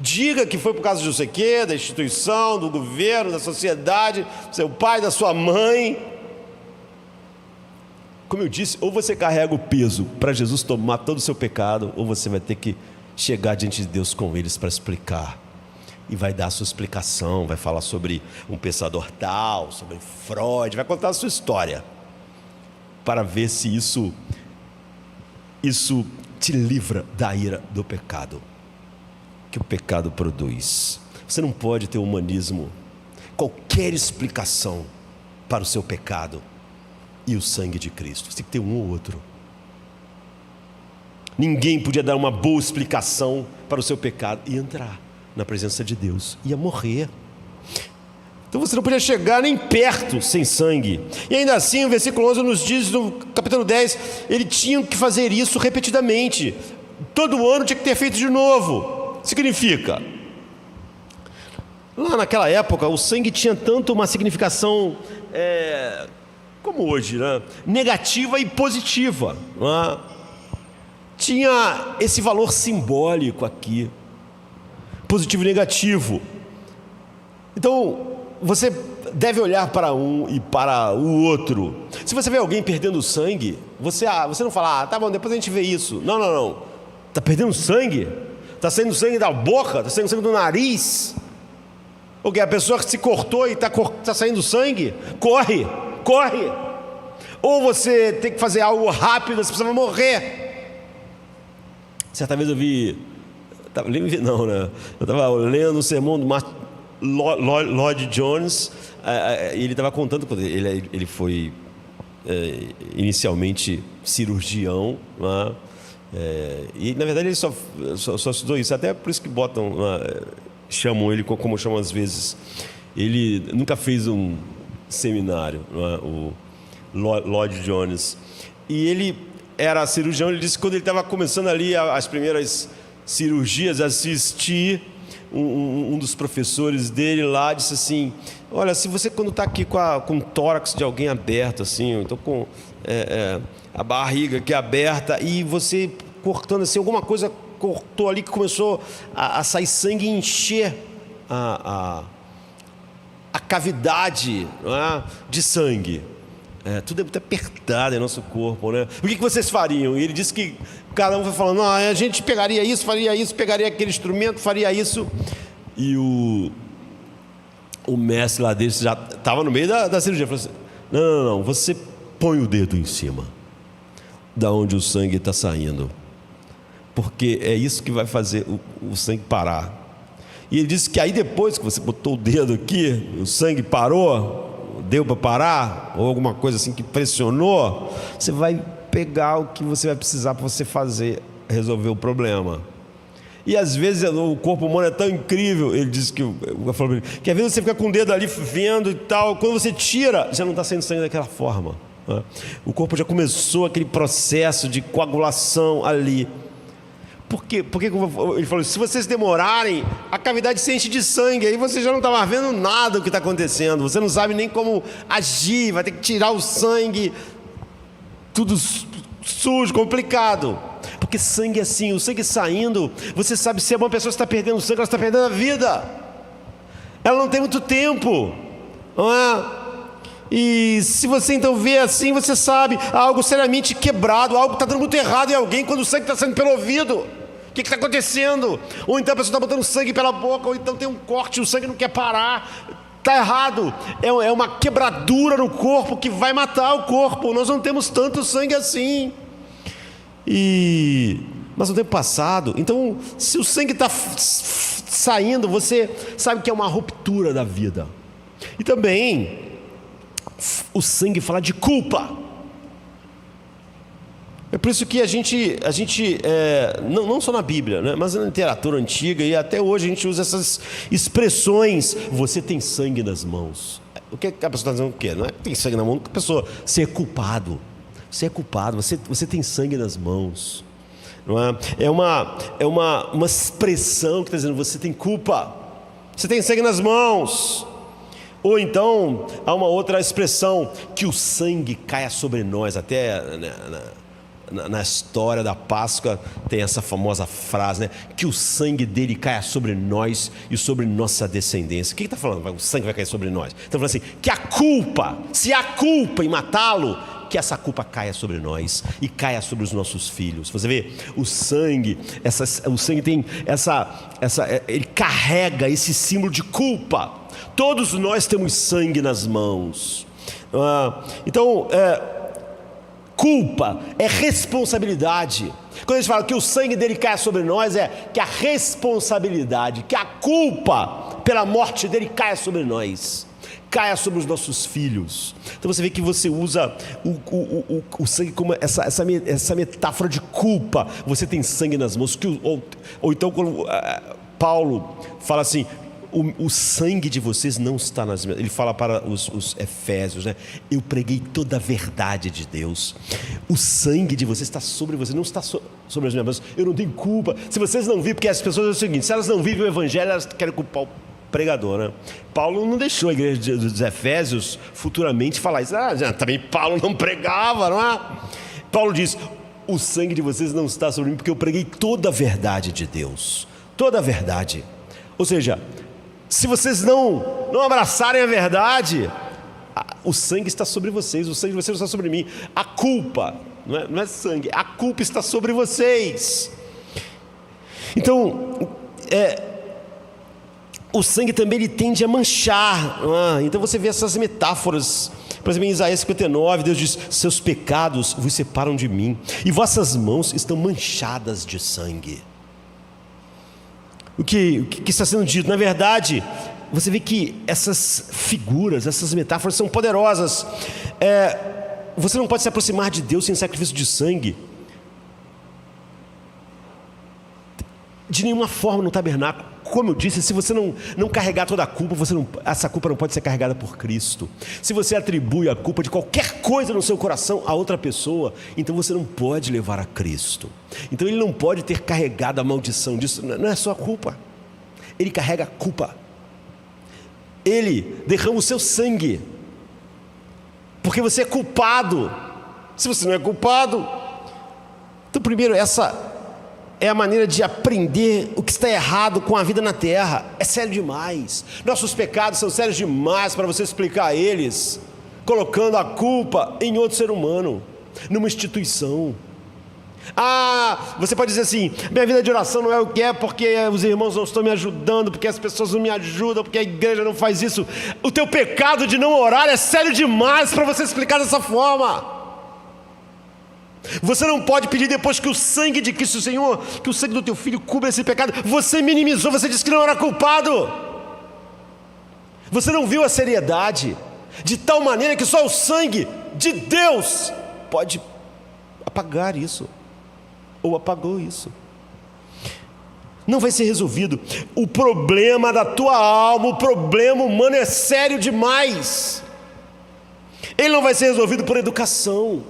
Diga que foi por causa de não sei o quê, da instituição, do governo, da sociedade, do seu pai, da sua mãe. Como eu disse, ou você carrega o peso para Jesus tomar todo o seu pecado, ou você vai ter que chegar diante de Deus com eles para explicar. E vai dar a sua explicação, vai falar sobre um pensador tal, sobre Freud, vai contar a sua história, para ver se isso te livra da ira do pecado que o pecado produz. Você não pode ter humanismo, qualquer explicação para o seu pecado e o sangue de Cristo. Você tem que ter um ou outro. Ninguém podia dar uma boa explicação para o seu pecado e entrar na presença de Deus, ia morrer. Então você não podia chegar nem perto sem sangue. E ainda assim o versículo 11 nos diz, no capítulo 10, ele tinha que fazer isso repetidamente. Todo ano tinha que ter feito de novo. significa? Lá naquela época, o sangue tinha tanto uma significação, como hoje, né? Negativa e positiva. Né? Tinha esse valor simbólico aqui, positivo e negativo. Então, você deve olhar para um e para o outro. Se você vê alguém perdendo sangue, você não fala, tá bom, depois a gente vê isso. Não. Está perdendo sangue? Está saindo sangue da boca? Está saindo sangue do nariz? Ou que a pessoa que se cortou e está saindo sangue? Corre! Ou você tem que fazer algo rápido, você precisa morrer. Certa vez eu estava lendo um sermão do Lloyd Jones, e ele estava contando quando ele foi inicialmente cirurgião, né? E na verdade ele só estudou isso, até por isso que chamam ele como chamam às vezes. Ele nunca fez um seminário, né? O Lloyd Jones, e ele era cirurgião. Ele disse que quando ele estava começando ali as primeiras cirurgias, assistir um dos professores dele lá, disse assim: olha, se você quando está aqui com o tórax de alguém aberto assim, ou então com a barriga aqui aberta, e você cortando assim, alguma coisa cortou ali que começou a sair sangue e encher a cavidade, não é? De sangue. Tudo é muito apertado em nosso corpo, né? O que vocês fariam? E ele disse que cada um foi falando: não, a gente pegaria isso, faria isso, pegaria aquele instrumento, faria isso. E o mestre lá dele já estava no meio da cirurgia, falou assim: não, você põe o dedo em cima da onde o sangue está saindo, porque é isso que vai fazer o sangue parar. E ele disse que aí depois que você botou o dedo aqui, o sangue parou, deu para parar, ou alguma coisa assim que pressionou, você vai pegar o que você vai precisar para você resolver o problema. E às vezes o corpo humano é tão incrível, ele disse que às vezes você fica com o dedo ali vendo e tal, quando você tira, já não está saindo sangue daquela forma. O corpo já começou aquele processo de coagulação ali. Por quê? Porque ele falou: se vocês demorarem, a cavidade se enche de sangue, aí você já não está mais vendo nada do que está acontecendo, você não sabe nem como agir, vai ter que tirar o sangue, tudo sujo, complicado. Porque sangue é assim, o sangue saindo, você sabe se é uma pessoa que está perdendo sangue, ela está perdendo a vida, ela não tem muito tempo, não é? E se você então vê assim, você sabe, algo seriamente quebrado, algo está dando muito errado em alguém, quando o sangue está saindo pelo ouvido. O que está acontecendo? Ou então a pessoa está botando sangue pela boca, ou então tem um corte, o sangue não quer parar. Está errado, é uma quebradura no corpo que vai matar o corpo. Nós não temos tanto sangue assim. Mas no tempo passado, então, se o sangue está saindo, você sabe que é uma ruptura da vida. E também o sangue fala de culpa. É por isso que a gente não só na Bíblia, né, mas na literatura antiga, e até hoje a gente usa essas expressões: você tem sangue nas mãos. O que a pessoa está dizendo? O quê? Não é que tem sangue na mão, que a pessoa, você é culpado. Você é culpado, você tem sangue nas mãos. Não é? É uma expressão que está dizendo: você tem culpa, você tem sangue nas mãos. Ou então há uma outra expressão: que o sangue caia sobre nós. Até na história da Páscoa tem essa famosa frase, né? Que o sangue dele caia sobre nós e sobre nossa descendência. O que está falando? O sangue vai cair sobre nós. Então falando assim, que a culpa, se há culpa em matá-lo, que essa culpa caia sobre nós e caia sobre os nossos filhos. Você vê, o sangue tem ele carrega esse símbolo de culpa. Todos nós temos sangue nas mãos. Então, culpa é responsabilidade. Quando a gente fala que o sangue dele cai sobre nós, é que a responsabilidade, que a culpa pela morte dele caia sobre nós, caia sobre os nossos filhos. Então você vê que você usa o sangue como essa metáfora de culpa. Você tem sangue nas mãos. Ou então quando Paulo fala assim: o sangue de vocês não está nas minhas... Ele fala para os Efésios, né? Eu preguei toda a verdade de Deus. O sangue de vocês está sobre vocês, não está sobre as minhas mãos. Eu não tenho culpa. Se vocês não vivem, porque as pessoas é o seguinte: se elas não vivem o evangelho, elas querem culpar o pregador, né? Paulo não deixou a igreja dos Efésios futuramente falar isso. Também Paulo não pregava, não é? Paulo diz: o sangue de vocês não está sobre mim, porque eu preguei toda a verdade de Deus. Toda a verdade. Ou seja, se vocês não abraçarem a verdade, o sangue está sobre vocês, o sangue de vocês não está sobre mim. A culpa, não é sangue, a culpa está sobre vocês. Então, o sangue também ele tende a manchar. Então você vê essas metáforas. Por exemplo, em Isaías 59, Deus diz: seus pecados vos separam de mim, e vossas mãos estão manchadas de sangue. O que está sendo dito? Na verdade, você vê que essas figuras, essas metáforas são poderosas. Você não pode se aproximar de Deus sem sacrifício de sangue. De nenhuma forma no tabernáculo. Como eu disse, se você não carregar toda a culpa, essa culpa não pode ser carregada por Cristo. Se você atribui a culpa de qualquer coisa no seu coração a outra pessoa, então você não pode levar a Cristo. Então ele não pode ter carregado a maldição disso. Não é sua culpa. Ele carrega a culpa. Ele derrama o seu sangue, porque você é culpado. Se você não é culpado, então primeiro, essa é a maneira de aprender o que está errado com a vida na terra. É sério demais. Nossos pecados são sérios demais para você explicar eles colocando a culpa em outro ser humano, numa instituição. Você pode dizer assim: minha vida de oração não é o que é porque os irmãos não estão me ajudando, porque as pessoas não me ajudam, porque a igreja não faz isso. O teu pecado de não orar é sério demais para você explicar dessa forma. Você não pode pedir depois que o sangue de Cristo, Senhor, que o sangue do teu filho cubra esse pecado. Você minimizou, você disse que não era culpado. Você não viu a seriedade, de tal maneira que só o sangue de Deus pode apagar isso, ou apagou isso. Não vai ser resolvido. O problema da tua alma, o problema humano é sério demais. Ele não vai ser resolvido por educação,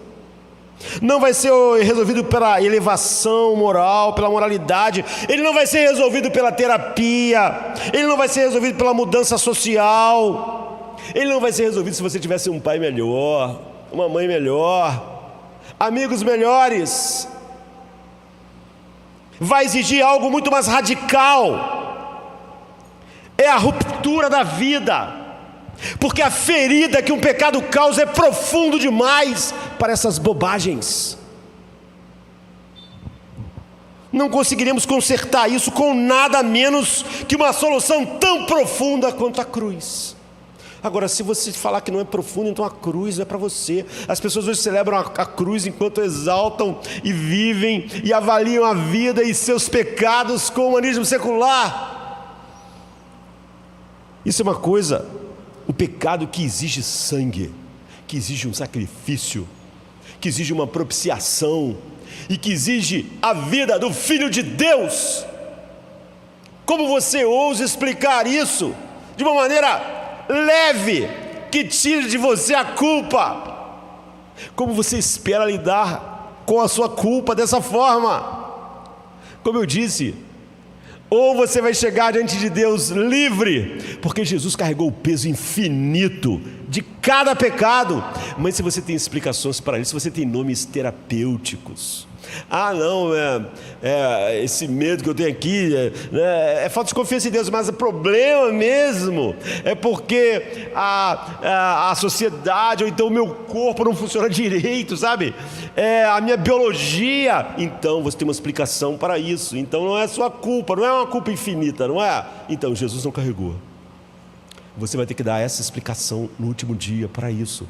não vai ser resolvido pela elevação moral, pela moralidade. Ele não vai ser resolvido pela terapia. Ele não vai ser resolvido pela mudança social. Ele não vai ser resolvido se você tivesse um pai melhor, uma mãe melhor, amigos melhores. Vai exigir algo muito mais radical. É a ruptura da vida, porque a ferida que um pecado causa é profundo demais para essas bobagens. Não conseguiremos consertar isso com nada menos que uma solução tão profunda quanto a cruz. Agora, se você falar que não é profundo, então a cruz é para você. As pessoas hoje celebram a cruz enquanto exaltam e vivem e avaliam a vida e seus pecados com o humanismo secular. Isso é uma coisa. O pecado que exige sangue, que exige um sacrifício, que exige uma propiciação e que exige a vida do Filho de Deus. Como você ousa explicar isso de uma maneira leve, que tire de você a culpa? Como você espera lidar com a sua culpa dessa forma? Como eu disse, ou você vai chegar diante de Deus livre, porque Jesus carregou o peso infinito de cada pecado. Mas se você tem explicações para isso, se você tem nomes terapêuticos, não, esse medo que eu tenho aqui é falta de confiança em Deus, mas o problema mesmo é porque a sociedade, ou então o meu corpo não funciona direito, sabe? A minha biologia. Então você tem uma explicação para isso. Então não é sua culpa, não é uma culpa infinita, não é? Então Jesus não carregou. Você vai ter que dar essa explicação no último dia para isso,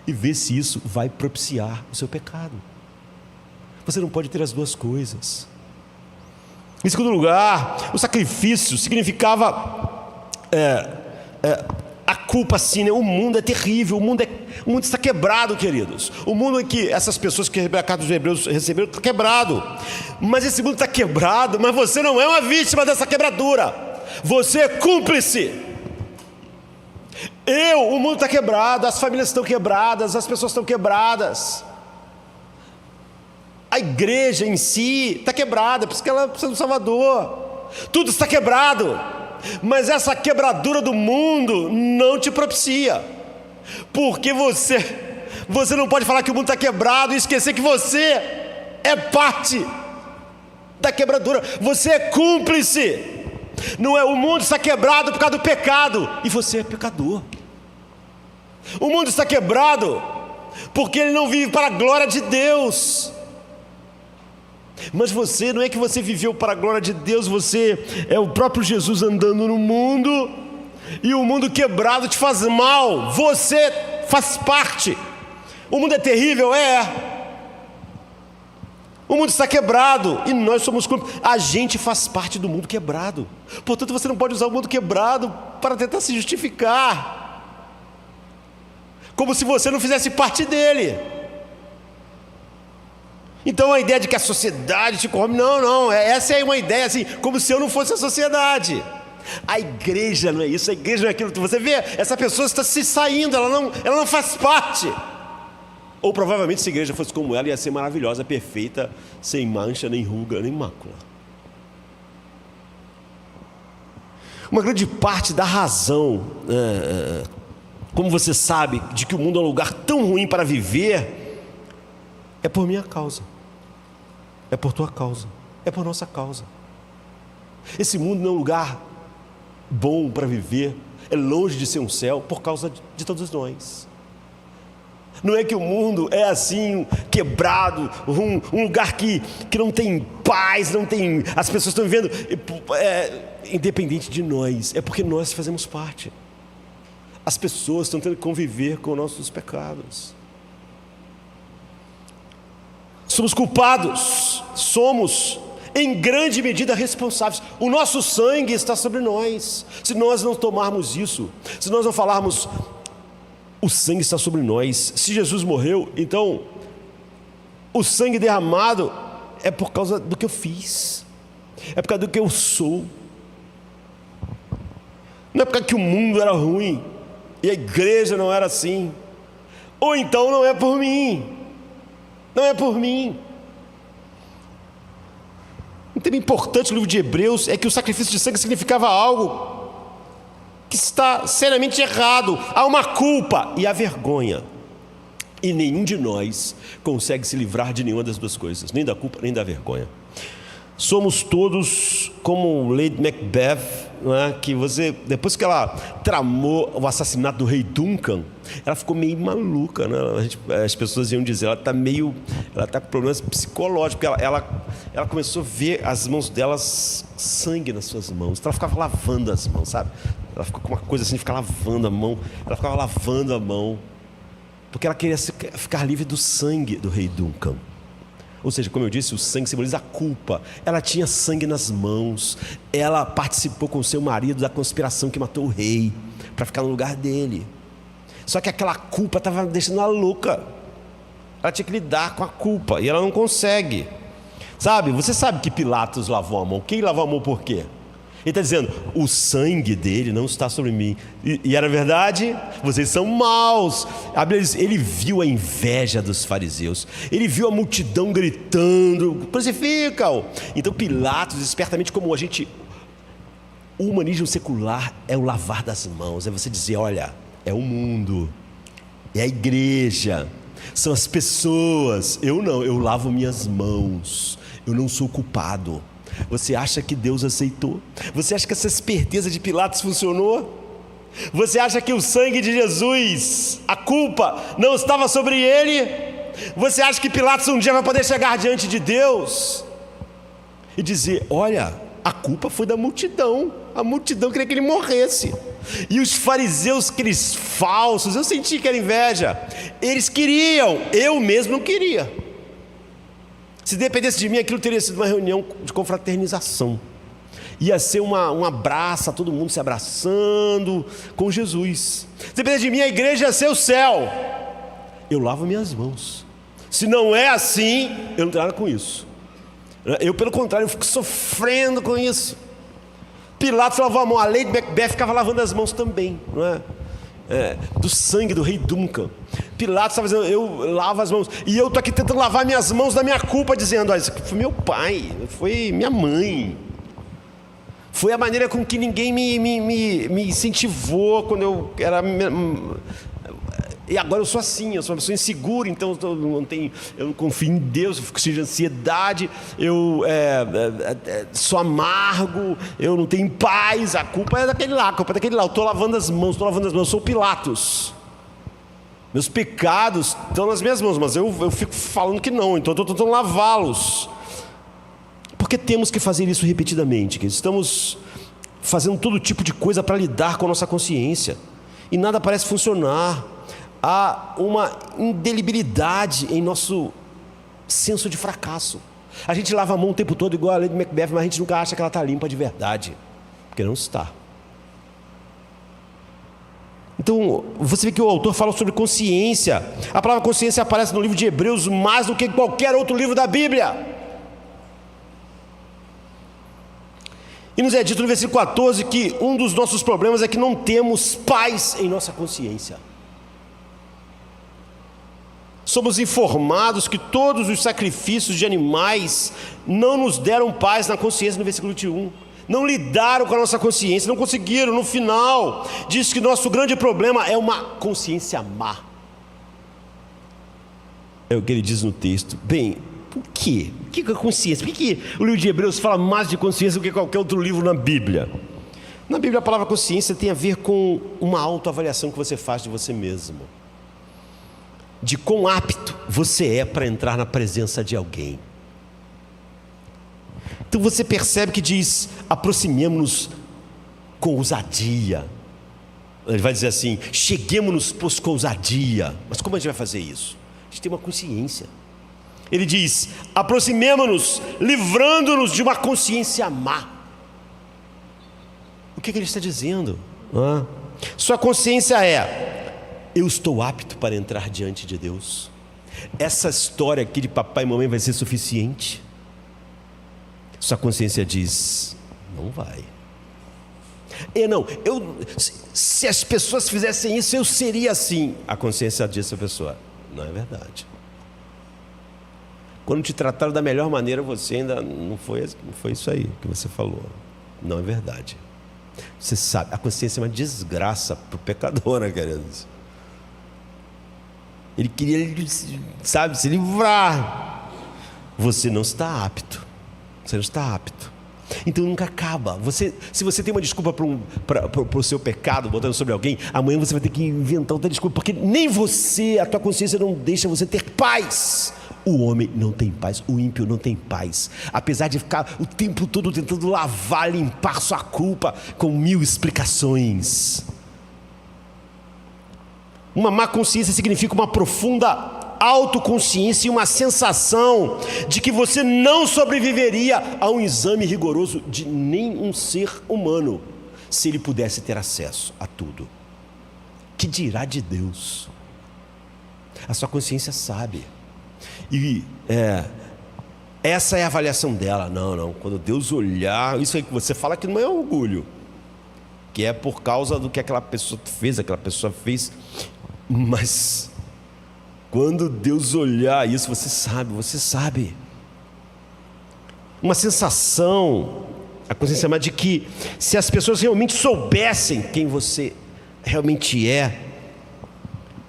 e ver se isso vai propiciar o seu pecado. Você não pode ter as duas coisas. Em segundo lugar, o sacrifício significava a culpa, assim, né? O mundo é terrível, o mundo está quebrado, queridos. O mundo em que essas pessoas que a carta dos Hebreus receberam está quebrado. Mas esse mundo está quebrado, mas você não é uma vítima dessa quebradura. você é cúmplice. O mundo está quebrado, as famílias estão quebradas, as pessoas estão quebradas. A igreja em si está quebrada, por isso que ela precisa do Salvador. Tudo está quebrado, mas essa quebradura do mundo não te propicia, porque você não pode falar que o mundo está quebrado e esquecer que você é parte da quebradura. Você é cúmplice. Não é, o mundo está quebrado por causa do pecado e você é pecador. O mundo está quebrado porque ele não vive para a glória de Deus. Mas você, não é que você viveu para a glória de Deus, você é o próprio Jesus andando no mundo, e o mundo quebrado te faz mal, você faz parte. O mundo é terrível, o mundo está quebrado, e nós somos cúmplices. A gente faz parte do mundo quebrado, portanto você não pode usar o mundo quebrado para tentar se justificar, como se você não fizesse parte dele. Então a ideia de que a sociedade te corrompe, não, essa é uma ideia assim, como se eu não fosse a sociedade. A igreja não é isso, a igreja não é aquilo que você vê, essa pessoa está se saindo, ela não faz parte. Ou provavelmente se a igreja fosse como ela, ia ser maravilhosa, perfeita, sem mancha, nem ruga, nem mácula. Uma grande parte da razão, como você sabe, de que o mundo é um lugar tão ruim para viver, é por minha causa, é por tua causa, é por nossa causa. Esse mundo não é um lugar bom para viver, é longe de ser um céu por causa de todos nós. Não é que o mundo é assim, quebrado, um lugar que não tem paz, não tem, as pessoas estão vivendo independente de nós, é porque nós fazemos parte. As pessoas estão tendo que conviver com nossos pecados. Somos culpados, somos em grande medida responsáveis. O nosso sangue está sobre nós. Se nós não tomarmos isso, se nós não falarmos, o sangue está sobre nós. Se Jesus morreu, então o sangue derramado é por causa do que eu fiz, é por causa do que eu sou. Não é por causa que o mundo era ruim e a igreja não era assim. Ou então não é por mim. Não é por mim. Um tema importante no livro de Hebreus é que o sacrifício de sangue significava algo que está seriamente errado. Há uma culpa e há vergonha. E nenhum de nós consegue se livrar de nenhuma das duas coisas, nem da culpa nem da vergonha. Somos todos como Lady Macbeth, não é? Que depois que ela tramou o assassinato do rei Duncan, ela ficou meio maluca, né? As pessoas iam dizer, ela está com problemas psicológicos, porque ela começou a ver as mãos delas, sangue nas suas mãos, então ela ficava lavando as mãos, sabe? Ela ficou com uma coisa assim de ficar lavando a mão, porque ela queria ficar livre do sangue do rei Duncan. Ou seja, como eu disse, o sangue simboliza a culpa. Ela tinha sangue nas mãos. Ela participou com seu marido da conspiração que matou o rei, para ficar no lugar dele. Só que aquela culpa estava deixando ela louca. Ela tinha que lidar com a culpa, e ela não consegue. Sabe, você sabe que Pilatos lavou a mão. Quem lavou a mão por quê? Ele está dizendo, o sangue dele não está sobre mim. E era verdade? Vocês são maus. A Bíblia diz, ele viu a inveja dos fariseus. Ele viu a multidão gritando, crucifica-o. Então Pilatos, espertamente como o humanismo secular é o lavar das mãos. É você dizer, olha, é o mundo, é a igreja, são as pessoas. Eu não, eu lavo minhas mãos. Eu não sou culpado. Você acha que Deus aceitou? Você acha que essa esperteza de Pilatos funcionou? Você acha que o sangue de Jesus, a culpa, não estava sobre ele? Você acha que Pilatos um dia vai poder chegar diante de Deus e dizer, olha, a culpa foi da multidão, a multidão queria que ele morresse. E os fariseus, aqueles falsos, eu senti que era inveja, eles queriam, eu mesmo não queria. Se dependesse de mim, aquilo teria sido uma reunião de confraternização. Ia ser um abraço, todo mundo se abraçando com Jesus. Se dependesse de mim, a igreja ia ser o céu. Eu lavo minhas mãos. Se não é assim, eu não tenho nada com isso. Eu, pelo contrário, eu fico sofrendo com isso. Pilatos lavou a mão, a Lady Macbeth ficava lavando as mãos também, não é? Do sangue do rei Duncan. Pilatos estava dizendo, eu lavo as mãos, e eu estou aqui tentando lavar minhas mãos da minha culpa, dizendo, olha, isso foi meu pai, foi minha mãe, foi a maneira com que ninguém me incentivou quando eu era... E agora eu sou assim, eu sou uma pessoa insegura, então eu não confio em Deus, eu fico cheio de ansiedade, eu sou amargo, eu não tenho paz, a culpa é daquele lá, eu estou lavando as mãos, eu sou Pilatos. Meus pecados estão nas minhas mãos, mas eu fico falando que não, então eu estou tentando lavá-los. Porque temos que fazer isso repetidamente, que estamos fazendo todo tipo de coisa para lidar com a nossa consciência, e nada parece funcionar. Há uma indelibilidade em nosso senso de fracasso. A gente lava a mão o tempo todo igual a Lady Macbeth, mas a gente nunca acha que ela está limpa de verdade, porque não está. Então, você vê que o autor fala sobre consciência. A palavra consciência aparece no livro de Hebreus mais do que em qualquer outro livro da Bíblia. E nos é dito no versículo 14 que um dos nossos problemas é que não temos paz em nossa consciência. Somos informados que todos os sacrifícios de animais não nos deram paz na consciência, no versículo 21. Não lidaram com a nossa consciência, não conseguiram. No final, diz que nosso grande problema é uma consciência má. É o que ele diz no texto. Bem, por quê? O que é consciência? Por que o livro de Hebreus fala mais de consciência do que qualquer outro livro na Bíblia? Na Bíblia, a palavra consciência tem a ver com uma autoavaliação que você faz de você mesmo, de quão apto você é para entrar na presença de alguém. Então você percebe que diz, aproximemo-nos com ousadia. Ele vai dizer assim, cheguemos-nos com ousadia. Mas como a gente vai fazer isso? A gente tem uma consciência. Ele diz, aproximemo-nos, livrando-nos de uma consciência má. O que ele está dizendo? Sua consciência é, eu estou apto para entrar diante de Deus. Essa história aqui de papai e mamãe vai ser suficiente? Sua consciência diz, não vai. Se as pessoas fizessem isso, eu seria assim. A consciência diz a pessoa, não é verdade. Quando te trataram da melhor maneira, você ainda não foi isso aí que você falou. Não é verdade. Você sabe, a consciência é uma desgraça para o pecador, né, queridos? Ele queria, sabe, se livrar. Você não está apto. Você não está apto. Então nunca acaba. Se você tem uma desculpa para o seu pecado, botando sobre alguém, amanhã você vai ter que inventar outra desculpa, porque nem você, a tua consciência não deixa você ter paz. O homem não tem paz, o ímpio não tem paz. Apesar de ficar o tempo todo tentando lavar, limpar sua culpa com 1000 explicações. Uma má consciência significa uma profunda autoconsciência e uma sensação de que você não sobreviveria a um exame rigoroso de nenhum ser humano, se ele pudesse ter acesso a tudo. Que dirá de Deus? A sua consciência sabe. E essa é a avaliação dela. Não, quando Deus olhar, isso aí que você fala que não é orgulho, que é por causa do que aquela pessoa fez, mas quando Deus olhar isso, você sabe. Uma sensação, a consciência de que se as pessoas realmente soubessem quem você realmente é,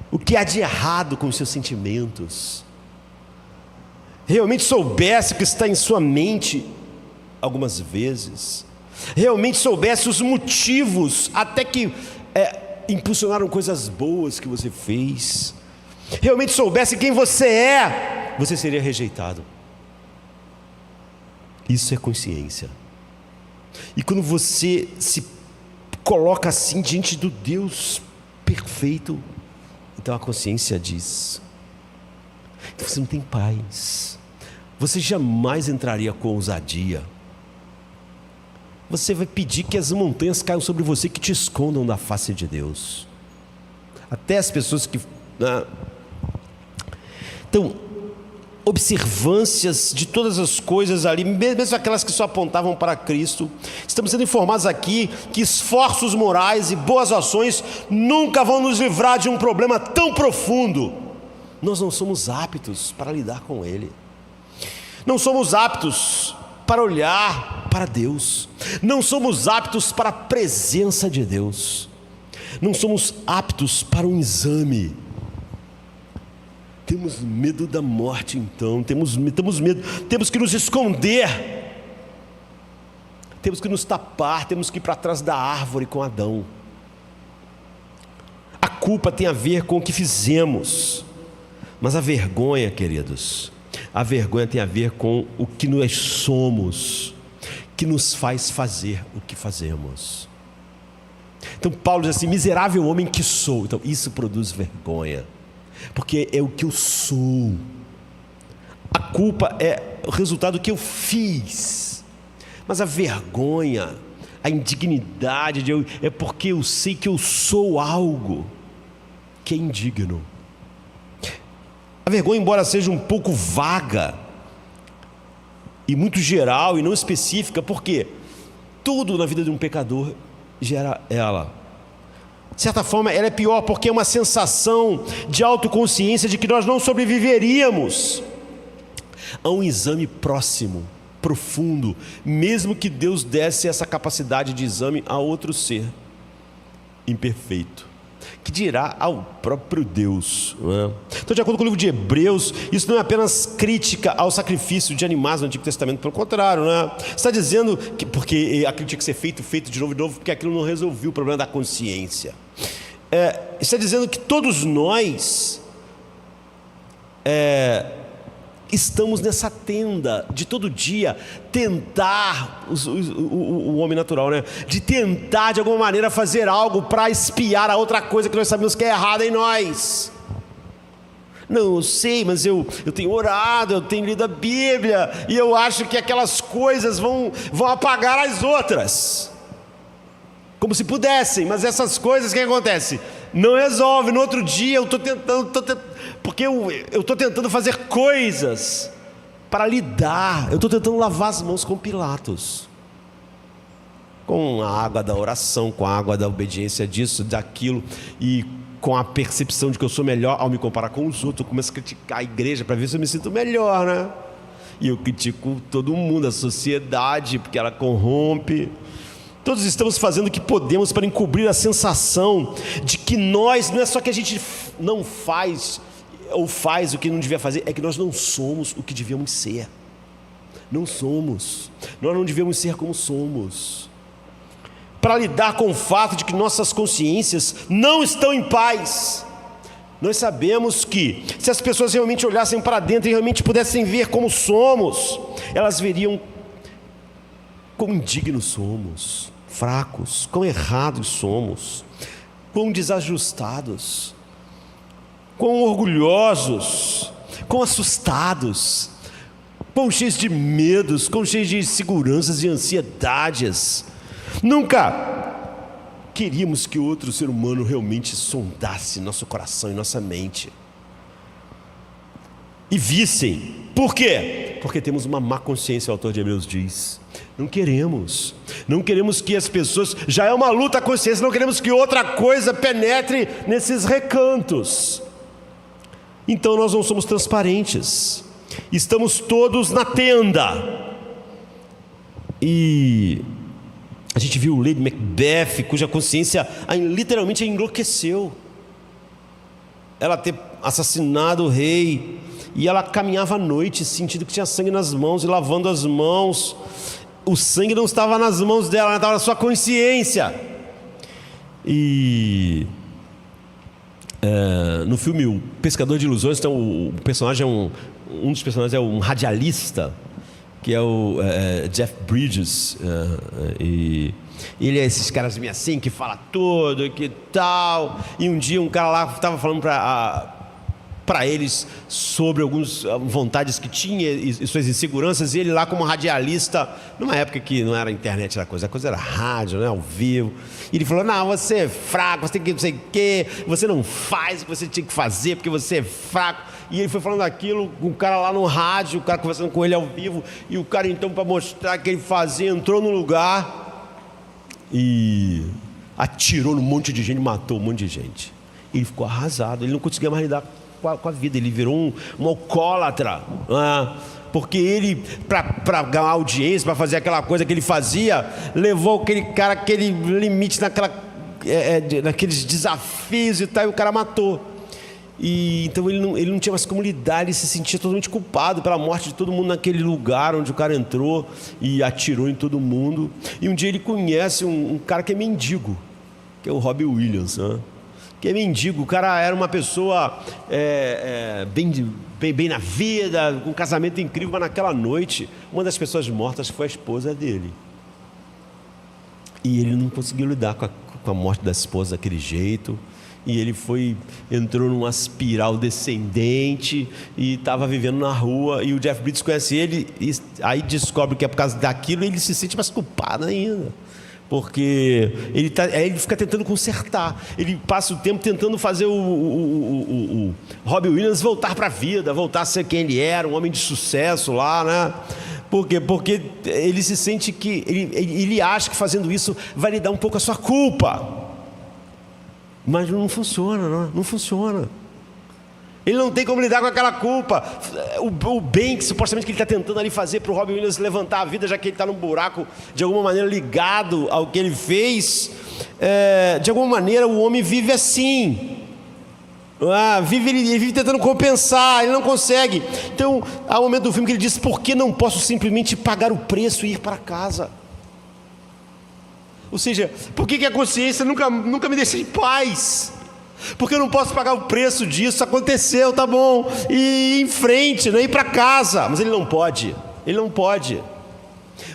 o que há de errado com os seus sentimentos, realmente soubesse o que está em sua mente algumas vezes, realmente soubesse os motivos até que impulsionaram coisas boas que você fez, realmente soubesse quem você é, você seria rejeitado. Isso é consciência. E quando você se coloca assim diante do Deus perfeito, então a consciência diz, então você não tem paz, você jamais entraria com ousadia, você vai pedir que as montanhas caiam sobre você, que te escondam da face de Deus. Até as pessoas que... Então, observâncias de todas as coisas ali, mesmo aquelas que só apontavam para Cristo. Estamos sendo informados aqui que esforços morais e boas ações nunca vão nos livrar de um problema tão profundo. Nós não somos aptos para lidar com ele. Não somos aptos para olhar para Deus. Não somos aptos para a presença de Deus. Não somos aptos para um exame. Temos medo da morte, então. Temos medo. Temos que nos esconder. Temos que nos tapar. Temos que ir para trás da árvore com Adão. A culpa tem a ver com o que fizemos. Mas a vergonha, queridos, a vergonha tem a ver com o que nós somos, que nos faz fazer o que fazemos. Então Paulo diz assim: miserável homem que sou. Então isso produz vergonha, porque é o que eu sou. A culpa é o resultado do que eu fiz, mas a vergonha, a indignidade é porque eu sei que eu sou algo que é indigno. A vergonha, embora seja um pouco vaga e muito geral e não específica, porque tudo na vida de um pecador gera ela. De certa forma, ela é pior porque é uma sensação de autoconsciência de que nós não sobreviveríamos a um exame próximo, profundo, mesmo que Deus desse essa capacidade de exame a outro ser imperfeito, que dirá ao próprio Deus, não é? Então, de acordo com o livro de Hebreus, isso não é apenas crítica ao sacrifício de animais no Antigo Testamento, pelo contrário, né? Está dizendo que porque aquilo tinha que ser feito de novo, porque aquilo não resolveu o problema da consciência. Está dizendo que todos nós estamos nessa tenda de todo dia tentar, o homem natural, né? De tentar de alguma maneira fazer algo para espiar a outra coisa que nós sabemos que é errada em nós. Não, eu sei, mas eu tenho orado, eu tenho lido a Bíblia, e eu acho que aquelas coisas vão apagar as outras, como se pudessem. Mas essas coisas, o que acontece? Não resolve. No outro dia eu estou tentando, porque eu estou tentando fazer coisas para lidar. Eu estou tentando lavar as mãos com Pilatos, com a água da oração, com a água da obediência disso, daquilo, e com a percepção de que eu sou melhor ao me comparar com os outros. Eu começo a criticar a igreja para ver se eu me sinto melhor, né? E eu critico todo mundo, a sociedade, porque ela corrompe. Todos estamos fazendo o que podemos para encobrir a sensação de que nós, não é só que a gente não faz ou faz o que não devia fazer, é que nós não somos o que devíamos ser. Não somos. Nós não devemos ser como somos. Para lidar com o fato de que nossas consciências não estão em paz, nós sabemos que se as pessoas realmente olhassem para dentro e realmente pudessem ver como somos, elas veriam quão indignos somos, fracos, quão errados somos, quão desajustados, quão orgulhosos, quão assustados, quão cheios de medos, quão cheios de inseguranças e ansiedades. Nunca queríamos que outro ser humano realmente sondasse nosso coração e nossa mente e vissem. Por quê? Porque temos uma má consciência, o autor de Hebreus diz. Não queremos que as pessoas, já é uma luta à consciência, não queremos que outra coisa penetre nesses recantos. Então nós não somos transparentes, estamos todos na tenda. E a gente viu Lady Macbeth, cuja consciência literalmente enlouqueceu. Ela ter assassinado o rei, e ela caminhava à noite sentindo que tinha sangue nas mãos e lavando as mãos. O sangue não estava nas mãos dela, estava na sua consciência. E no filme O Pescador de Ilusões, então, o personagem um dos personagens é um radialista, que é o Jeff Bridges, e ele é esses caras meio assim, que fala tudo, que tal. E um dia um cara lá estava falando para eles sobre algumas vontades que tinha e suas inseguranças, e ele lá como radialista, numa época que não era internet, a coisa era rádio, né, ao vivo, e ele falou: não, você é fraco, você tem que não sei o quê, você não faz o que você tinha que fazer porque você é fraco. e ele foi falando aquilo, o cara lá no rádio, o cara conversando com ele ao vivo, e o cara então, para mostrar o que ele fazia, entrou no lugar e atirou num monte de gente, matou um monte de gente. Ele ficou arrasado, ele não conseguia mais lidar com a vida, ele virou um alcoólatra, porque ele, para ganhar audiência, para fazer aquela coisa que ele fazia, levou aquele cara, aquele limite naqueles desafios e tal, e o cara matou. E então ele não tinha mais como lidar, ele se sentia totalmente culpado pela morte de todo mundo naquele lugar onde o cara entrou e atirou em todo mundo. E um dia ele conhece um cara que é mendigo, que é o Robbie Williams, que é mendigo. O cara era uma pessoa bem na vida, com um casamento incrível, mas naquela noite uma das pessoas mortas foi a esposa dele. E ele não conseguiu lidar com a morte da esposa daquele jeito, e ele entrou numa espiral descendente e estava vivendo na rua, e o Jeff Bridges conhece ele, e aí descobre que é por causa daquilo, e ele se sente mais culpado ainda, porque aí ele fica tentando consertar, ele passa o tempo tentando fazer o Robbie Williams voltar para a vida, voltar a ser quem ele era, um homem de sucesso lá, né? Por quê? Porque ele se sente que ele acha que fazendo isso vai lhe dar um pouco a sua culpa, mas não funciona, não funciona. Ele não tem como lidar com aquela culpa. O bem que supostamente que ele está tentando ali fazer para o Robbie Williams levantar a vida, já que ele está num buraco de alguma maneira ligado ao que ele fez, de alguma maneira o homem vive assim. Ele vive tentando compensar, ele não consegue. Então há um momento do filme que ele diz: por que não posso simplesmente pagar o preço e ir para casa? Ou seja, por que a consciência nunca me deixa em paz? Porque eu não posso pagar o preço disso, aconteceu, tá bom, e ir em frente, ir para casa. Mas ele não pode.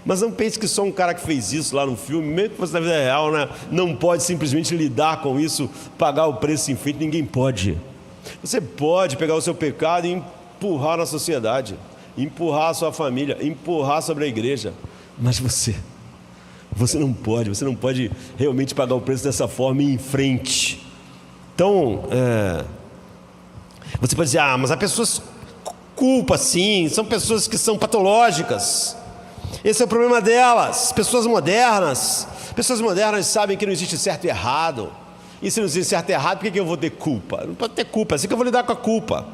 Mas não pense que só um cara que fez isso lá no filme, mesmo que fosse na vida real, não pode simplesmente lidar com isso, pagar o preço em frente. Ninguém pode. Você pode pegar o seu pecado e empurrar na sociedade, empurrar a sua família, empurrar sobre a igreja, mas você não pode realmente pagar o preço dessa forma e ir em frente. Então, você pode dizer: mas há pessoas culpa sim, são pessoas que são patológicas, esse é o problema delas. Pessoas modernas sabem que não existe certo e errado, e se não existe certo e errado, por que eu vou ter culpa? Não pode ter culpa, é assim que eu vou lidar com a culpa.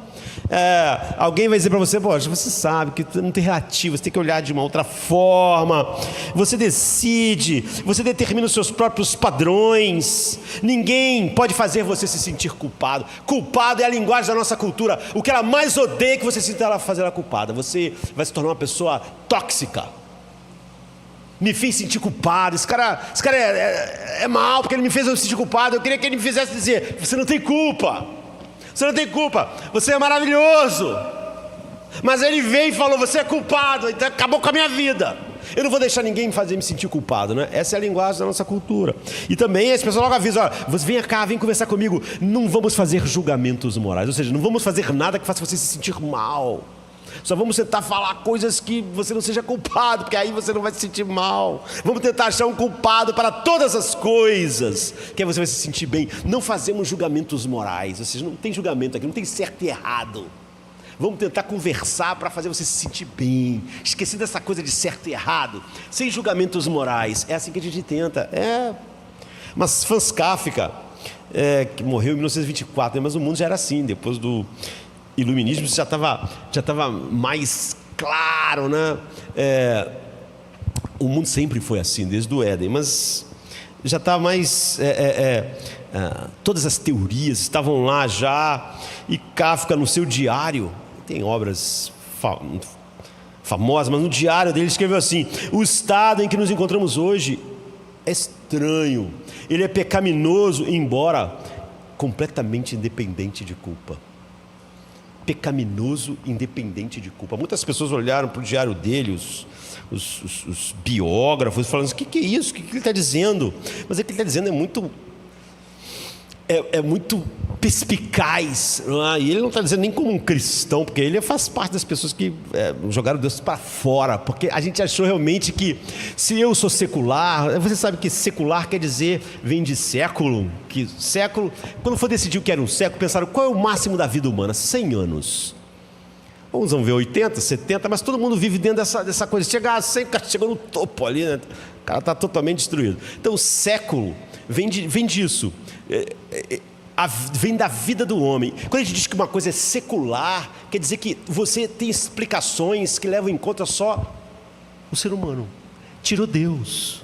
Alguém vai dizer para você: poxa, você sabe que não tem relativo, você tem que olhar de uma outra forma, você decide, você determina os seus próprios padrões, ninguém pode fazer você se sentir culpado. Culpado é a linguagem da nossa cultura, o que ela mais odeia é que você sinta ela fazer ela culpada. Você vai se tornar uma pessoa tóxica. Me fez sentir culpado, esse cara é mau porque ele me fez eu sentir culpado. Eu queria que ele me fizesse dizer: você não tem culpa, você é maravilhoso. Mas ele veio e falou: você é culpado, então acabou com a minha vida. Eu não vou deixar ninguém fazer me sentir culpado, Essa é a linguagem da nossa cultura. E também as pessoas logo avisam: você vem cá, vem conversar comigo, não vamos fazer julgamentos morais, ou seja, não vamos fazer nada que faça você se sentir mal. Só vamos tentar falar coisas que você não seja culpado, porque aí você não vai se sentir mal. Vamos tentar achar um culpado para todas as coisas, que aí você vai se sentir bem. Não fazemos julgamentos morais, ou seja, não tem julgamento aqui, não tem certo e errado. Vamos tentar conversar para fazer você se sentir bem, esquecer dessa coisa de certo e errado, sem julgamentos morais. É assim que a gente tenta. Mas Franz Kafka, que morreu em 1924, mas o mundo já era assim, depois do iluminismo já estava mais claro, o mundo sempre foi assim, desde o Éden, mas já estava mais... todas as teorias estavam lá já, e Kafka no seu diário, tem obras famosas, mas no diário dele escreveu assim: o estado em que nos encontramos hoje é estranho, ele é pecaminoso, embora completamente independente de culpa. Pecaminoso, independente de culpa. Muitas pessoas olharam para o diário dele, os biógrafos, falando: o que é isso? O que ele está dizendo? Mas o que ele está dizendo é muito é muito perspicaz, e ele não está dizendo nem como um cristão, porque ele faz parte das pessoas que jogaram Deus para fora, porque a gente achou realmente que se eu sou secular, você sabe que secular quer dizer, vem de século, que século, quando for decidir o que era um século, pensaram qual é o máximo da vida humana? 100 anos. Uns vão ver 80, 70, mas todo mundo vive dentro dessa coisa, chegar a 100, o cara chegou no topo ali, né? O cara está totalmente destruído. Então o século vem disso, vem da vida do homem. Quando a gente diz que uma coisa é secular, quer dizer que você tem explicações que levam em conta só o ser humano. Tirou Deus.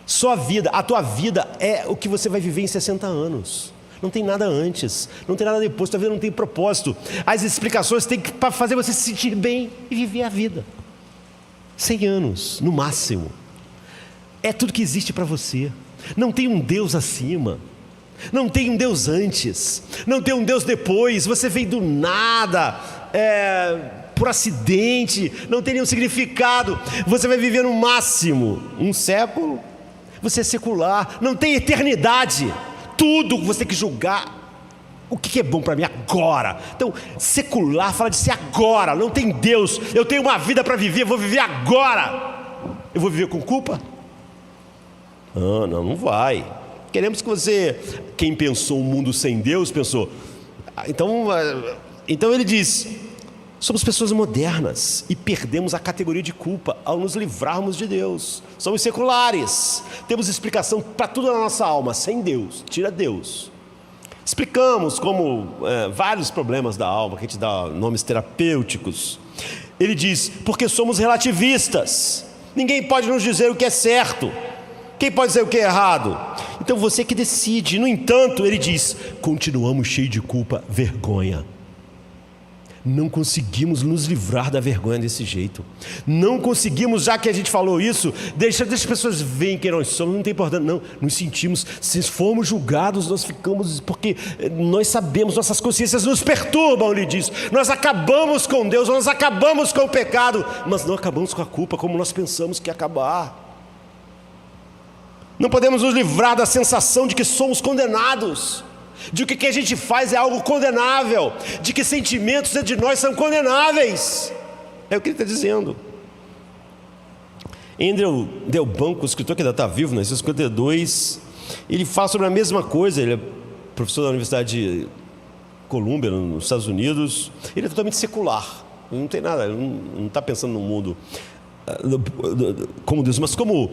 Só a tua vida é o que você vai viver em 60 anos. Não tem nada antes, não tem nada depois, tua vida não tem propósito. As explicações têm que fazer você se sentir bem e viver a vida. 100 anos, no máximo. É tudo que existe para você. Não tem um Deus acima. Não tem um Deus antes, não tem um Deus depois. Você veio do nada, por acidente, não tem nenhum significado. Você vai viver no máximo um século. Você é secular, não tem eternidade. Tudo você tem que julgar o que é bom para mim agora. Então secular fala de ser agora. Não tem Deus, eu tenho uma vida para viver, eu vou viver agora. Eu vou viver com culpa? Não vai. Queremos que você, quem pensou um mundo sem Deus, pensou, então ele diz, somos pessoas modernas e perdemos a categoria de culpa ao nos livrarmos de Deus. Somos seculares, temos explicação para tudo na nossa alma, sem Deus, tira Deus. Explicamos como vários problemas da alma, que a gente dá nomes terapêuticos. Ele diz, porque somos relativistas, ninguém pode nos dizer o que é certo. Quem pode dizer o que é errado? Então você que decide. No entanto, ele diz, continuamos cheios de culpa, vergonha. Não conseguimos nos livrar da vergonha desse jeito. Não conseguimos, já que a gente falou isso, deixa as pessoas verem quem nós somos, não tem importância. Não, nos sentimos, se formos julgados, nós ficamos, porque nós sabemos, nossas consciências nos perturbam, ele diz. Nós acabamos com Deus, nós acabamos com o pecado, mas não acabamos com a culpa como nós pensamos que ia acabar. Não podemos nos livrar da sensação de que somos condenados, de que o que a gente faz é algo condenável, de que sentimentos dentro de nós são condenáveis. É o que ele está dizendo. Andrew Del Banco, o escritor que ainda está vivo, 1952, ele fala sobre a mesma coisa. Ele é professor da Universidade de Columbia, nos Estados Unidos. Ele é totalmente secular, não tem nada, ele não está pensando no mundo como Deus, mas como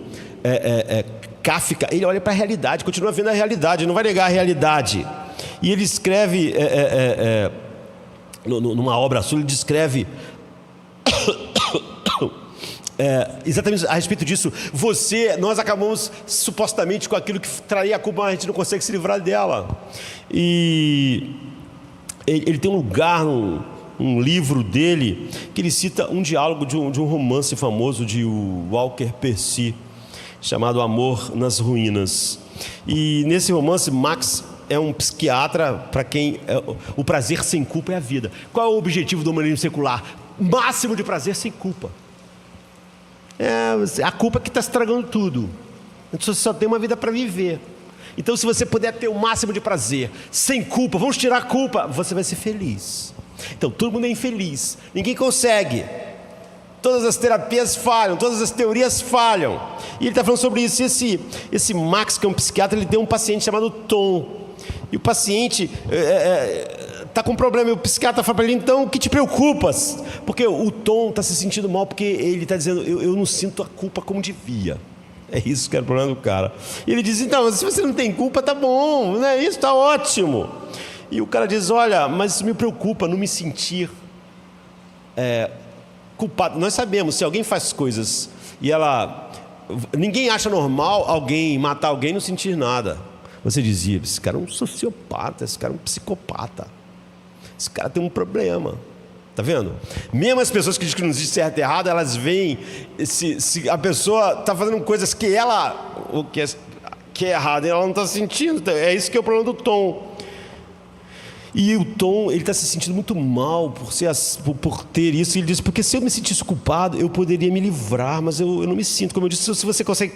Kafka, ele olha para a realidade, continua vendo a realidade, não vai negar a realidade. E ele escreve numa obra sua, ele descreve exatamente a respeito disso. Nós acabamos supostamente com aquilo que traria a culpa, mas a gente não consegue se livrar dela. E ele tem um lugar um livro dele que ele cita um diálogo de um romance famoso de Walker Percy, chamado Amor nas Ruínas. E nesse romance, Max é um psiquiatra para quem o prazer sem culpa é a vida. Qual é o objetivo do humanismo secular? Máximo de prazer sem culpa. A culpa que está estragando tudo. Então você só tem uma vida para viver. Então se você puder ter o máximo de prazer sem culpa, vamos tirar a culpa, você vai ser feliz. Então todo mundo é infeliz, ninguém consegue. Todas as terapias falham, todas as teorias falham. E ele está falando sobre isso. Esse Max, que é um psiquiatra, ele tem um paciente chamado Tom. E o paciente está com um problema. E o psiquiatra fala para ele, então, o que te preocupas? Porque o Tom está se sentindo mal, porque ele está dizendo, eu não sinto a culpa como devia. É isso que era o problema do cara. E ele diz, então, se você não tem culpa, tá bom, né? Isso está ótimo. E o cara diz, olha, mas isso me preocupa, não me sentir culpado. Nós sabemos, se alguém faz coisas e ninguém acha normal alguém matar alguém e não sentir nada. Você dizia, esse cara é um sociopata, esse cara é um psicopata, esse cara tem um problema. Está vendo? Mesmo as pessoas que dizem que não existe certo e errado, elas veem se a pessoa está fazendo coisas que que é errado e ela não está sentindo. É isso que é o problema do Tom. E o Tom, ele está se sentindo muito mal por ter isso. Ele diz, porque se eu me sentisse culpado, eu poderia me livrar, mas eu não me sinto. Como eu disse, se você consegue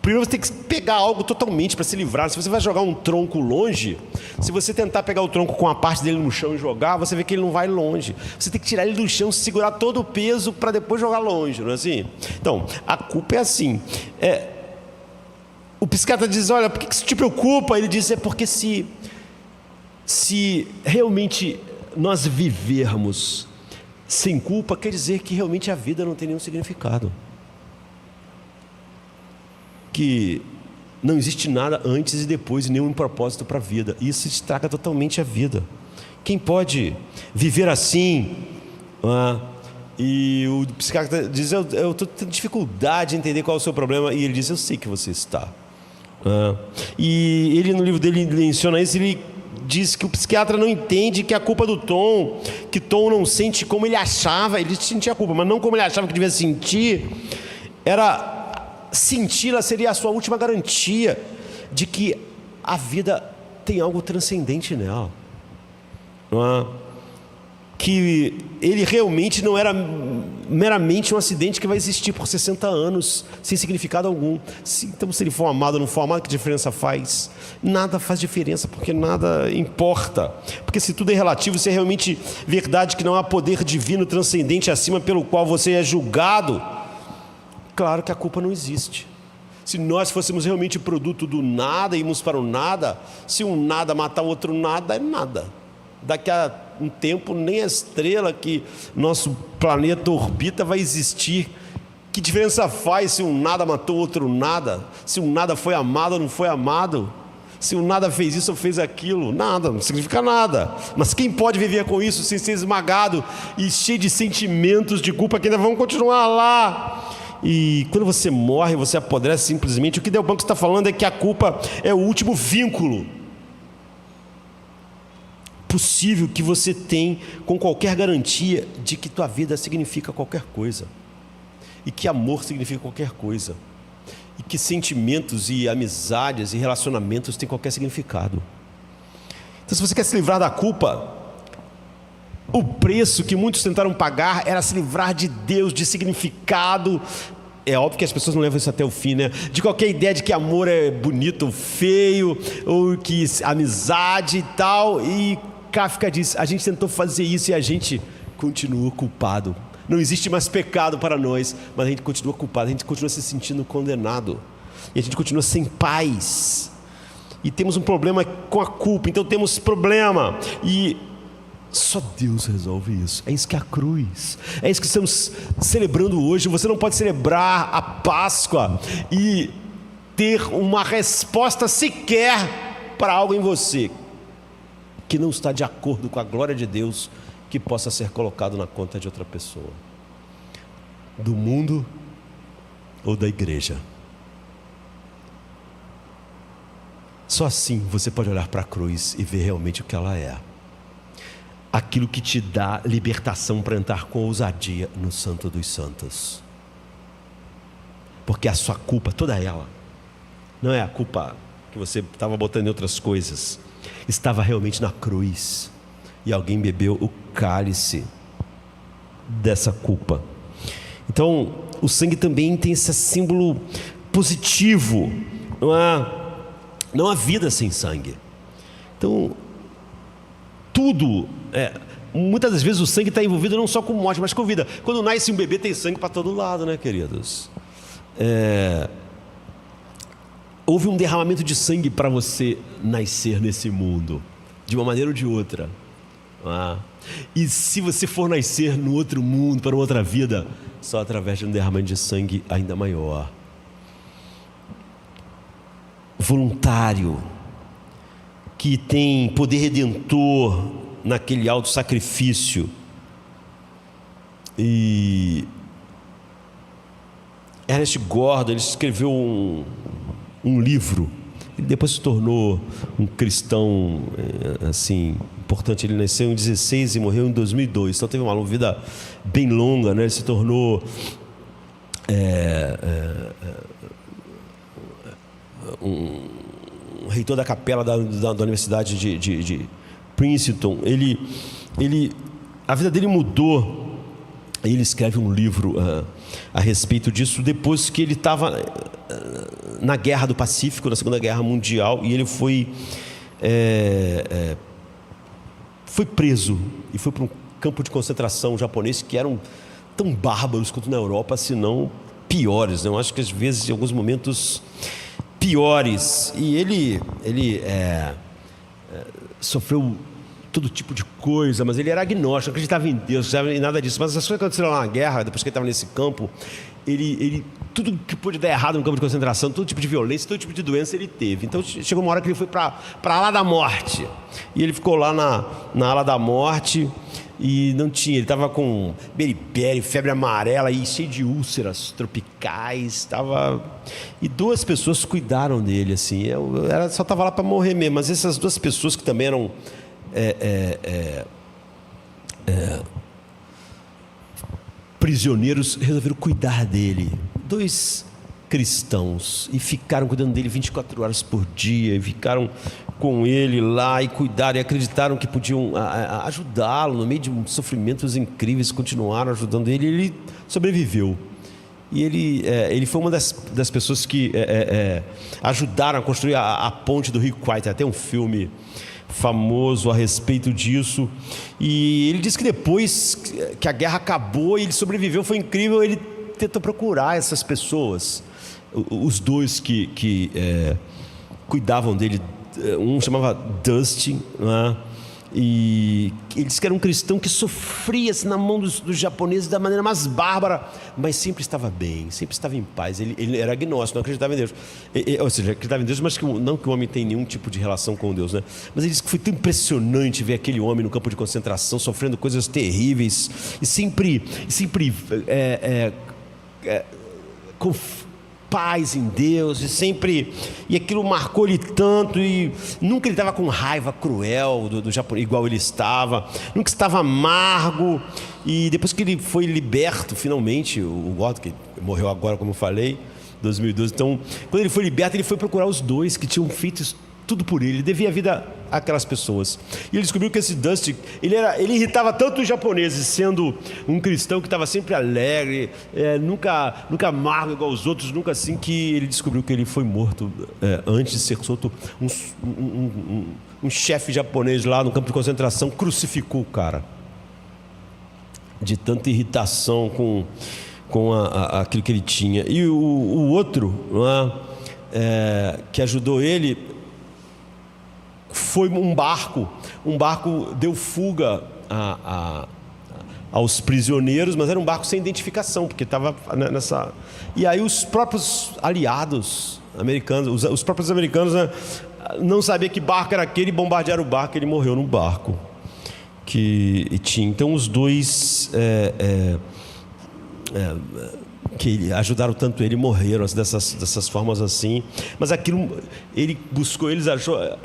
Primeiro você tem que pegar algo totalmente para se livrar. Se você vai jogar um tronco longe, se você tentar pegar o tronco com a parte dele no chão e jogar, você vê que ele não vai longe. Você tem que tirar ele do chão, segurar todo o peso para depois jogar longe, não é assim? Então, a culpa é assim. O psiquiatra diz, olha, por que isso te preocupa? Ele diz, é porque se realmente nós vivermos sem culpa, quer dizer que realmente a vida não tem nenhum significado. Que não existe nada antes e depois, e nenhum propósito para a vida. Isso estraga totalmente a vida. Quem pode viver assim? E o psiquiatra diz, eu estou tendo dificuldade em entender qual é o seu problema. E ele diz, eu sei que você está. E ele, no livro dele, menciona isso. Ele diz que o psiquiatra não entende que a culpa do Tom, que Tom não sente como ele achava, ele sentia a culpa, mas não como ele achava que devia sentir. Senti-la seria a sua última garantia de que a vida tem algo transcendente nela, que ele realmente não era meramente um acidente que vai existir por 60 anos sem significado algum. Então, se ele for amado ou não for amado, que diferença faz? Nada faz diferença, porque nada importa. Porque se tudo é relativo, se é realmente verdade que não há poder divino transcendente acima pelo qual você é julgado, claro que a culpa não existe. Se nós fôssemos realmente produto do nada e irmos para o nada, se um nada matar o outro nada, é nada. Daqui a um tempo, nem a estrela que nosso planeta orbita vai existir. Que diferença faz se um nada matou o outro nada? Se um nada foi amado ou não foi amado? Se um nada fez isso ou fez aquilo? Nada, não significa nada. Mas quem pode viver com isso sem ser esmagado e cheio de sentimentos de culpa que ainda vão continuar lá? E quando você morre, você apodrece simplesmente. O que Del Banco está falando é que a culpa é o último vínculo possível que você tem com qualquer garantia de que tua vida significa qualquer coisa, e que amor significa qualquer coisa, e que sentimentos e amizades e relacionamentos têm qualquer significado. Então, se você quer se livrar da culpa, o preço que muitos tentaram pagar era se livrar de Deus, de significado. É óbvio que as pessoas não levam isso até o fim, né? De qualquer ideia de que amor é bonito ou feio, ou que amizade e tal. E Kafka diz, a gente tentou fazer isso e a gente continua culpado. Não existe mais pecado para nós, mas a gente continua culpado, a gente continua se sentindo condenado. E a gente continua sem paz. E temos um problema com a culpa, então temos problema. E só Deus resolve isso. É isso que é a cruz. É isso que estamos celebrando hoje. Você não pode celebrar a Páscoa e ter uma resposta sequer para algo em você que não está de acordo com a glória de Deus, que possa ser colocado na conta de outra pessoa, do mundo ou da igreja. Só assim você pode olhar para a cruz e ver realmente o que ela é. Aquilo que te dá libertação para entrar com ousadia no Santo dos Santos. Porque a sua culpa, toda ela, não é a culpa que você estava botando em outras coisas, estava realmente na cruz. E alguém bebeu o cálice dessa culpa. Então, o sangue também tem esse símbolo positivo. Não há vida sem sangue. Então, tudo, muitas das vezes o sangue está envolvido não só com morte, mas com vida. Quando nasce um bebê tem sangue para todo lado, né, queridos? Houve um derramamento de sangue para você nascer nesse mundo, de uma maneira ou de outra. E se você for nascer no outro mundo, para outra vida, só através de um derramamento de sangue ainda maior. Voluntário, que tem poder redentor naquele alto sacrifício. E Ernest Gordon, ele escreveu um livro. Ele depois se tornou um cristão assim, importante. Ele nasceu em 16 e morreu em 2002. Então teve uma vida bem longa, né? Ele se tornou um reitor da capela da Universidade de Princeton. A vida dele mudou. Ele escreve um livro a respeito disso, depois que ele estava na Guerra do Pacífico, na Segunda Guerra Mundial, e ele foi preso e foi para um campo de concentração japonês que eram tão bárbaros quanto na Europa, se não piores, né? Eu acho que às vezes em alguns momentos piores. E ele sofreu todo tipo de coisa, mas ele era agnóstico, não acreditava em Deus, não acreditava em nada disso. Mas as coisas que aconteceram lá na guerra, depois que ele estava nesse campo, tudo que pôde dar errado no campo de concentração, todo tipo de violência, todo tipo de doença ele teve. Então chegou uma hora que ele foi para a ala da morte, e ele ficou lá na ala da morte. E não tinha, ele estava com beriberi, febre amarela e cheio de úlceras tropicais, e 2 pessoas cuidaram dele, assim. Só estava lá para morrer mesmo, mas essas 2 pessoas que também eram prisioneiros resolveram cuidar dele. 2 cristãos, e ficaram cuidando dele 24 horas por dia, e ficaram com ele lá e cuidaram e acreditaram que podiam ajudá-lo no meio de sofrimentos incríveis, continuaram ajudando ele, e ele sobreviveu. E ele foi uma das pessoas que ajudaram a construir a ponte do Rio Kwai. Tem até um filme famoso a respeito disso. E ele disse que depois que a guerra acabou e ele sobreviveu, foi incrível. Ele tentou procurar essas pessoas, os 2 que cuidavam dele. Um chamava Dustin, né? E ele disse que era um cristão que sofria assim, na mão dos japoneses da maneira mais bárbara, mas sempre estava bem, sempre estava em paz. Ele era agnóstico, não acreditava em Deus, ou seja, acreditava em Deus, mas não que o homem tem nenhum tipo de relação com Deus, né? Mas ele disse que foi tão impressionante ver aquele homem no campo de concentração sofrendo coisas terríveis e sempre com paz em Deus, e aquilo marcou ele tanto, e nunca ele estava com raiva cruel do japonês, igual ele estava, nunca estava amargo. E depois que ele foi liberto, finalmente, o Gordon, que morreu agora, como eu falei, 2012, então, quando ele foi liberto, ele foi procurar os 2 que tinham feito tudo por ele, ele devia a vida àquelas pessoas. E ele descobriu que esse Dusty, ele irritava tanto os japoneses, sendo um cristão que estava sempre alegre, nunca amargo igual os outros, nunca assim, que ele descobriu que ele foi morto antes de ser solto. Um chefe japonês lá no campo de concentração crucificou o cara, de tanta irritação com aquilo que ele tinha. E o outro, que ajudou ele, foi um barco deu fuga aos prisioneiros, mas era um barco sem identificação, porque estava nessa... E aí os próprios aliados americanos, os próprios americanos, né, não sabiam que barco era aquele, bombardearam o barco, e ele morreu no barco que tinha. Então os 2 que ajudaram tanto ele morreram dessas formas assim. Mas aquilo, ele buscou,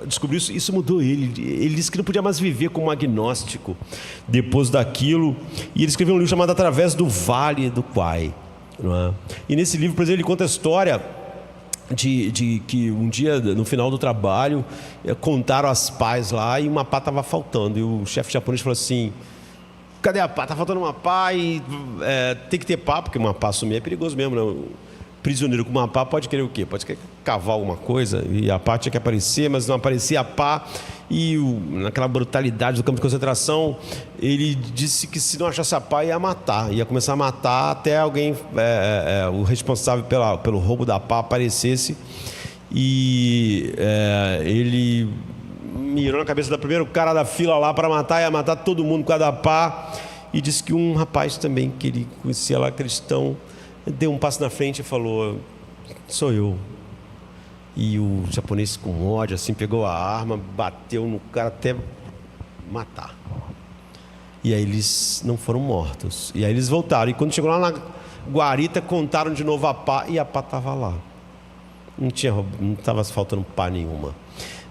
descobriu isso mudou ele. Ele disse que não podia mais viver como agnóstico depois daquilo, e ele escreveu um livro chamado Através do Vale do Kwai, não é? E nesse livro, por exemplo, ele conta a história de que um dia, no final do trabalho, contaram as pás lá e uma pá estava faltando, e o chefe japonês falou assim: cadê a pá? Tá faltando uma pá, e tem que ter pá, porque uma pá sumir é perigoso mesmo, né? Prisioneiro com uma pá pode querer o quê? Pode querer cavar alguma coisa, e a pá tinha que aparecer, mas não aparecia a pá. E naquela brutalidade do campo de concentração, ele disse que se não achasse a pá ia matar, ia começar a matar até alguém, o responsável pelo roubo da pá, aparecesse. E ele mirou na cabeça do primeiro cara da fila lá para matar, ia matar todo mundo com a da pá. E disse que um rapaz também que ele conhecia lá, cristão, deu um passo na frente e falou: sou eu. E o japonês, com ódio, assim, pegou a arma, bateu no cara até matar. E aí eles não foram mortos. E aí eles voltaram, e quando chegou lá na guarita, contaram de novo a pá, e a pá estava lá. Não estava faltando pá nenhuma.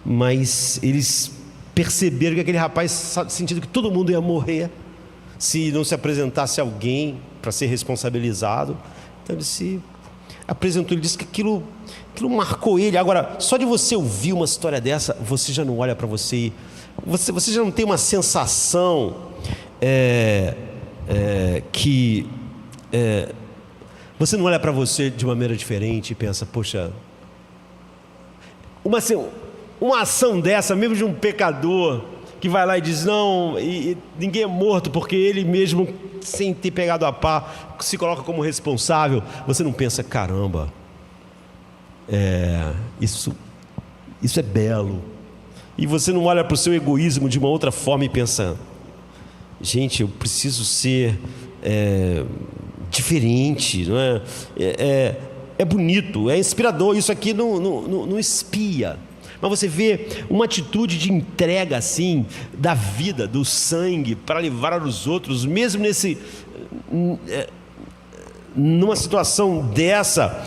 Mas eles perceberam que aquele rapaz, sentindo que todo mundo ia morrer se não se apresentasse alguém para ser responsabilizado, então ele se apresentou. Ele disse que aquilo marcou ele. Agora, só de você ouvir uma história dessa, você já não olha para você, você já não tem uma sensação que você não olha para você de uma maneira diferente e pensa: poxa, uma ação dessa, mesmo de um pecador que vai lá e diz não, e ninguém é morto porque ele mesmo, sem ter pegado a pá, se coloca como responsável, você não pensa, caramba, isso é belo. E você não olha para o seu egoísmo de uma outra forma e pensa, gente, eu preciso ser diferente, não é? É bonito, é inspirador. Isso aqui não espia, mas você vê uma atitude de entrega assim, da vida, do sangue, para levar aos outros, mesmo numa situação dessa,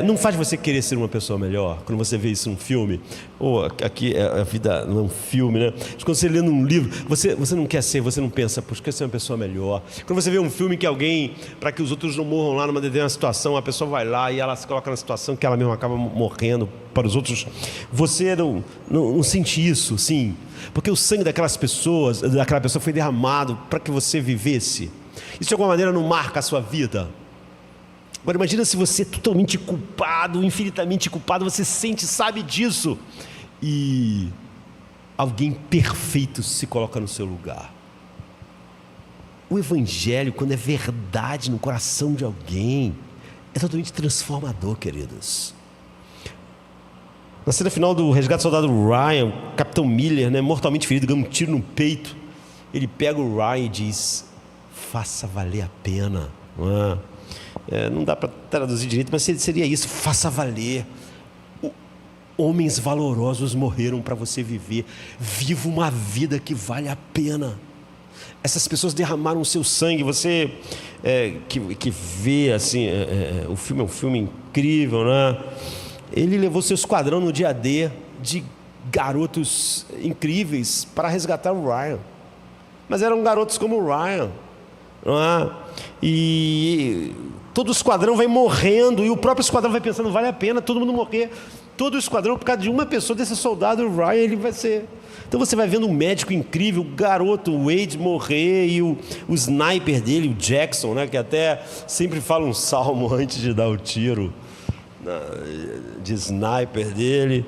não faz você querer ser uma pessoa melhor. Quando você vê isso num filme, ou aqui a vida não é um filme, né? Mas quando você lê num livro, você não quer ser, você não pensa, poxa, quer ser uma pessoa melhor. Quando você vê um filme que alguém, para que os outros não morram lá numa determinada situação, a pessoa vai lá e ela se coloca na situação que ela mesma acaba morrendo para os outros, você não sente isso, sim, porque o sangue daquela pessoa foi derramado para que você vivesse. Isso de alguma maneira não marca a sua vida. Agora imagina se você é totalmente culpado, infinitamente culpado, você sente, sabe disso, e alguém perfeito se coloca no seu lugar. O Evangelho, quando é verdade no coração de alguém, é totalmente transformador, queridos. Na cena final do Resgate do Soldado Ryan, o Capitão Miller, né, mortalmente ferido, ganha um tiro no peito, ele pega o Ryan e diz: faça valer a pena. Não dá para traduzir direito, mas seria isso: faça valer. Homens valorosos morreram para você viver. Viva uma vida que vale a pena. Essas pessoas derramaram o seu sangue. Você que vê assim, o filme é um filme incrível, né? Ele levou seu esquadrão no dia D de garotos incríveis para resgatar o Ryan, mas eram garotos como o Ryan, não é? E todo o esquadrão vai morrendo, e o próprio esquadrão vai pensando, vale a pena todo mundo morrer, todo o esquadrão por causa de uma pessoa, desse soldado, o Ryan, ele vai ser. Então você vai vendo um médico incrível, o garoto, o Wade morrer, e o sniper dele, o Jackson, né, que até sempre fala um salmo antes de dar o tiro de sniper dele,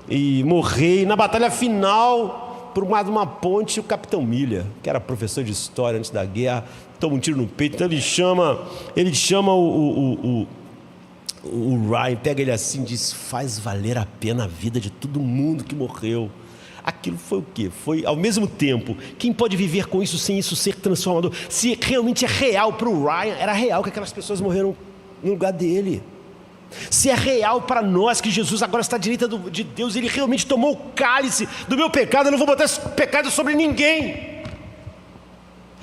e morrer, e na batalha final, por uma ponte, o Capitão Miller, que era professor de história antes da guerra, toma um tiro no peito. Então ele chama o Ryan, pega ele assim e diz: faz valer a pena a vida de todo mundo que morreu. Aquilo foi o quê? Foi, ao mesmo tempo, quem pode viver com isso sem isso ser transformador? Se realmente é real para o Ryan, era real que aquelas pessoas morreram no lugar dele. Se é real para nós que Jesus agora está à direita de Deus, Ele realmente tomou o cálice do meu pecado, eu não vou botar esse pecado sobre ninguém.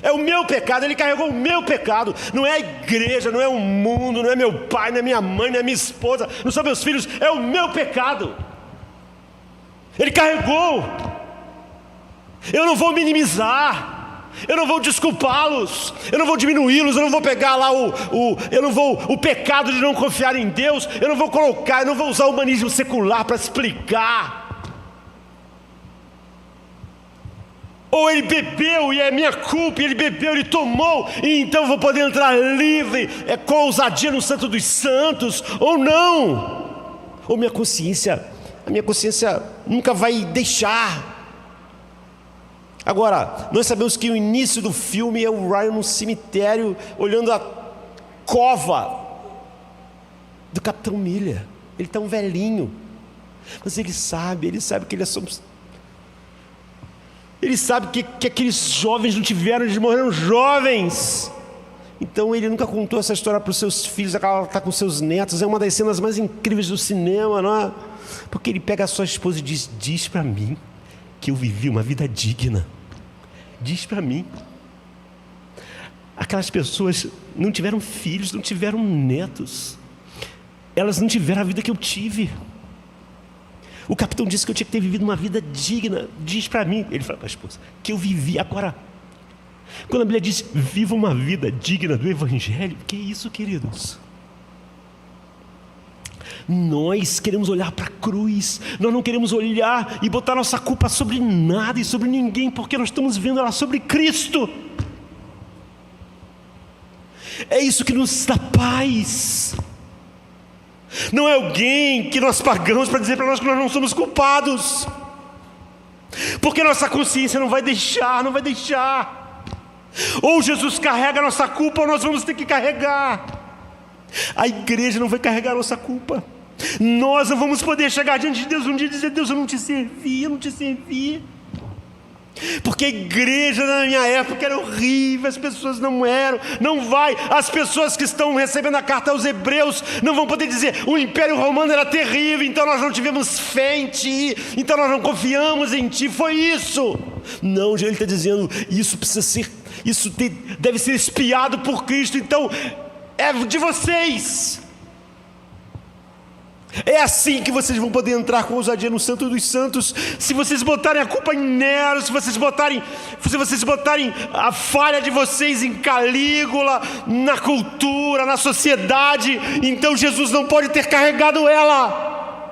É o meu pecado, Ele carregou o meu pecado. Não é a igreja, não é o mundo, não é meu pai, não é minha mãe, não é minha esposa, não são meus filhos, é o meu pecado. Ele carregou. Eu não vou minimizar, eu não vou desculpá-los, eu não vou diminuí-los, eu não vou pegar lá o pecado de não confiar em Deus, eu não vou usar o humanismo secular para explicar. Ou ele bebeu e é minha culpa, ele bebeu, ele tomou, e então eu vou poder entrar livre, com ousadia no Santo dos Santos, ou não. Ou a minha consciência nunca vai deixar. Agora, nós sabemos que o início do filme é o Ryan no cemitério, olhando a cova do Capitão Miller. Ele está um velhinho, mas ele sabe que ele é só... Ele sabe que aqueles jovens não tiveram, eles morreram jovens. Então ele nunca contou essa história para os seus filhos, ela está com seus netos. É uma das cenas mais incríveis do cinema, não é? Porque ele pega a sua esposa e diz para mim que eu vivi uma vida digna. Diz para mim. Aquelas pessoas não tiveram filhos, não tiveram netos. Elas não tiveram a vida que eu tive. O capitão disse que eu tinha que ter vivido uma vida digna. Diz para mim, ele fala para a esposa, que eu vivi. Agora, quando a Bíblia diz, viva uma vida digna do Evangelho, que é isso, queridos? Nós queremos olhar para a cruz, nós não queremos olhar e botar nossa culpa sobre nada e sobre ninguém, porque nós estamos vendo ela sobre Cristo. É isso que nos dá paz. Não é alguém que nós pagamos para dizer para nós que nós não somos culpados, porque nossa consciência não vai deixar. Ou Jesus carrega a nossa culpa, ou nós vamos ter que carregar. A igreja não vai carregar a nossa culpa. Nós não vamos poder chegar diante de Deus um dia e dizer: Deus, eu não te servi. Porque a igreja na minha época era horrível, as pessoas não eram. Não vai, as pessoas que estão recebendo a carta aos Hebreus não vão poder dizer: o Império Romano era terrível, então nós não tivemos fé em Ti, então nós não confiamos em Ti. Foi isso. Não, ele está dizendo: isso precisa ser, deve ser expiado por Cristo, então é de vocês. É assim que vocês vão poder entrar com ousadia no Santo dos Santos. Se vocês botarem a culpa em Nero, se vocês botarem a falha de vocês em Calígula, na cultura, na sociedade, então Jesus não pode ter carregado ela.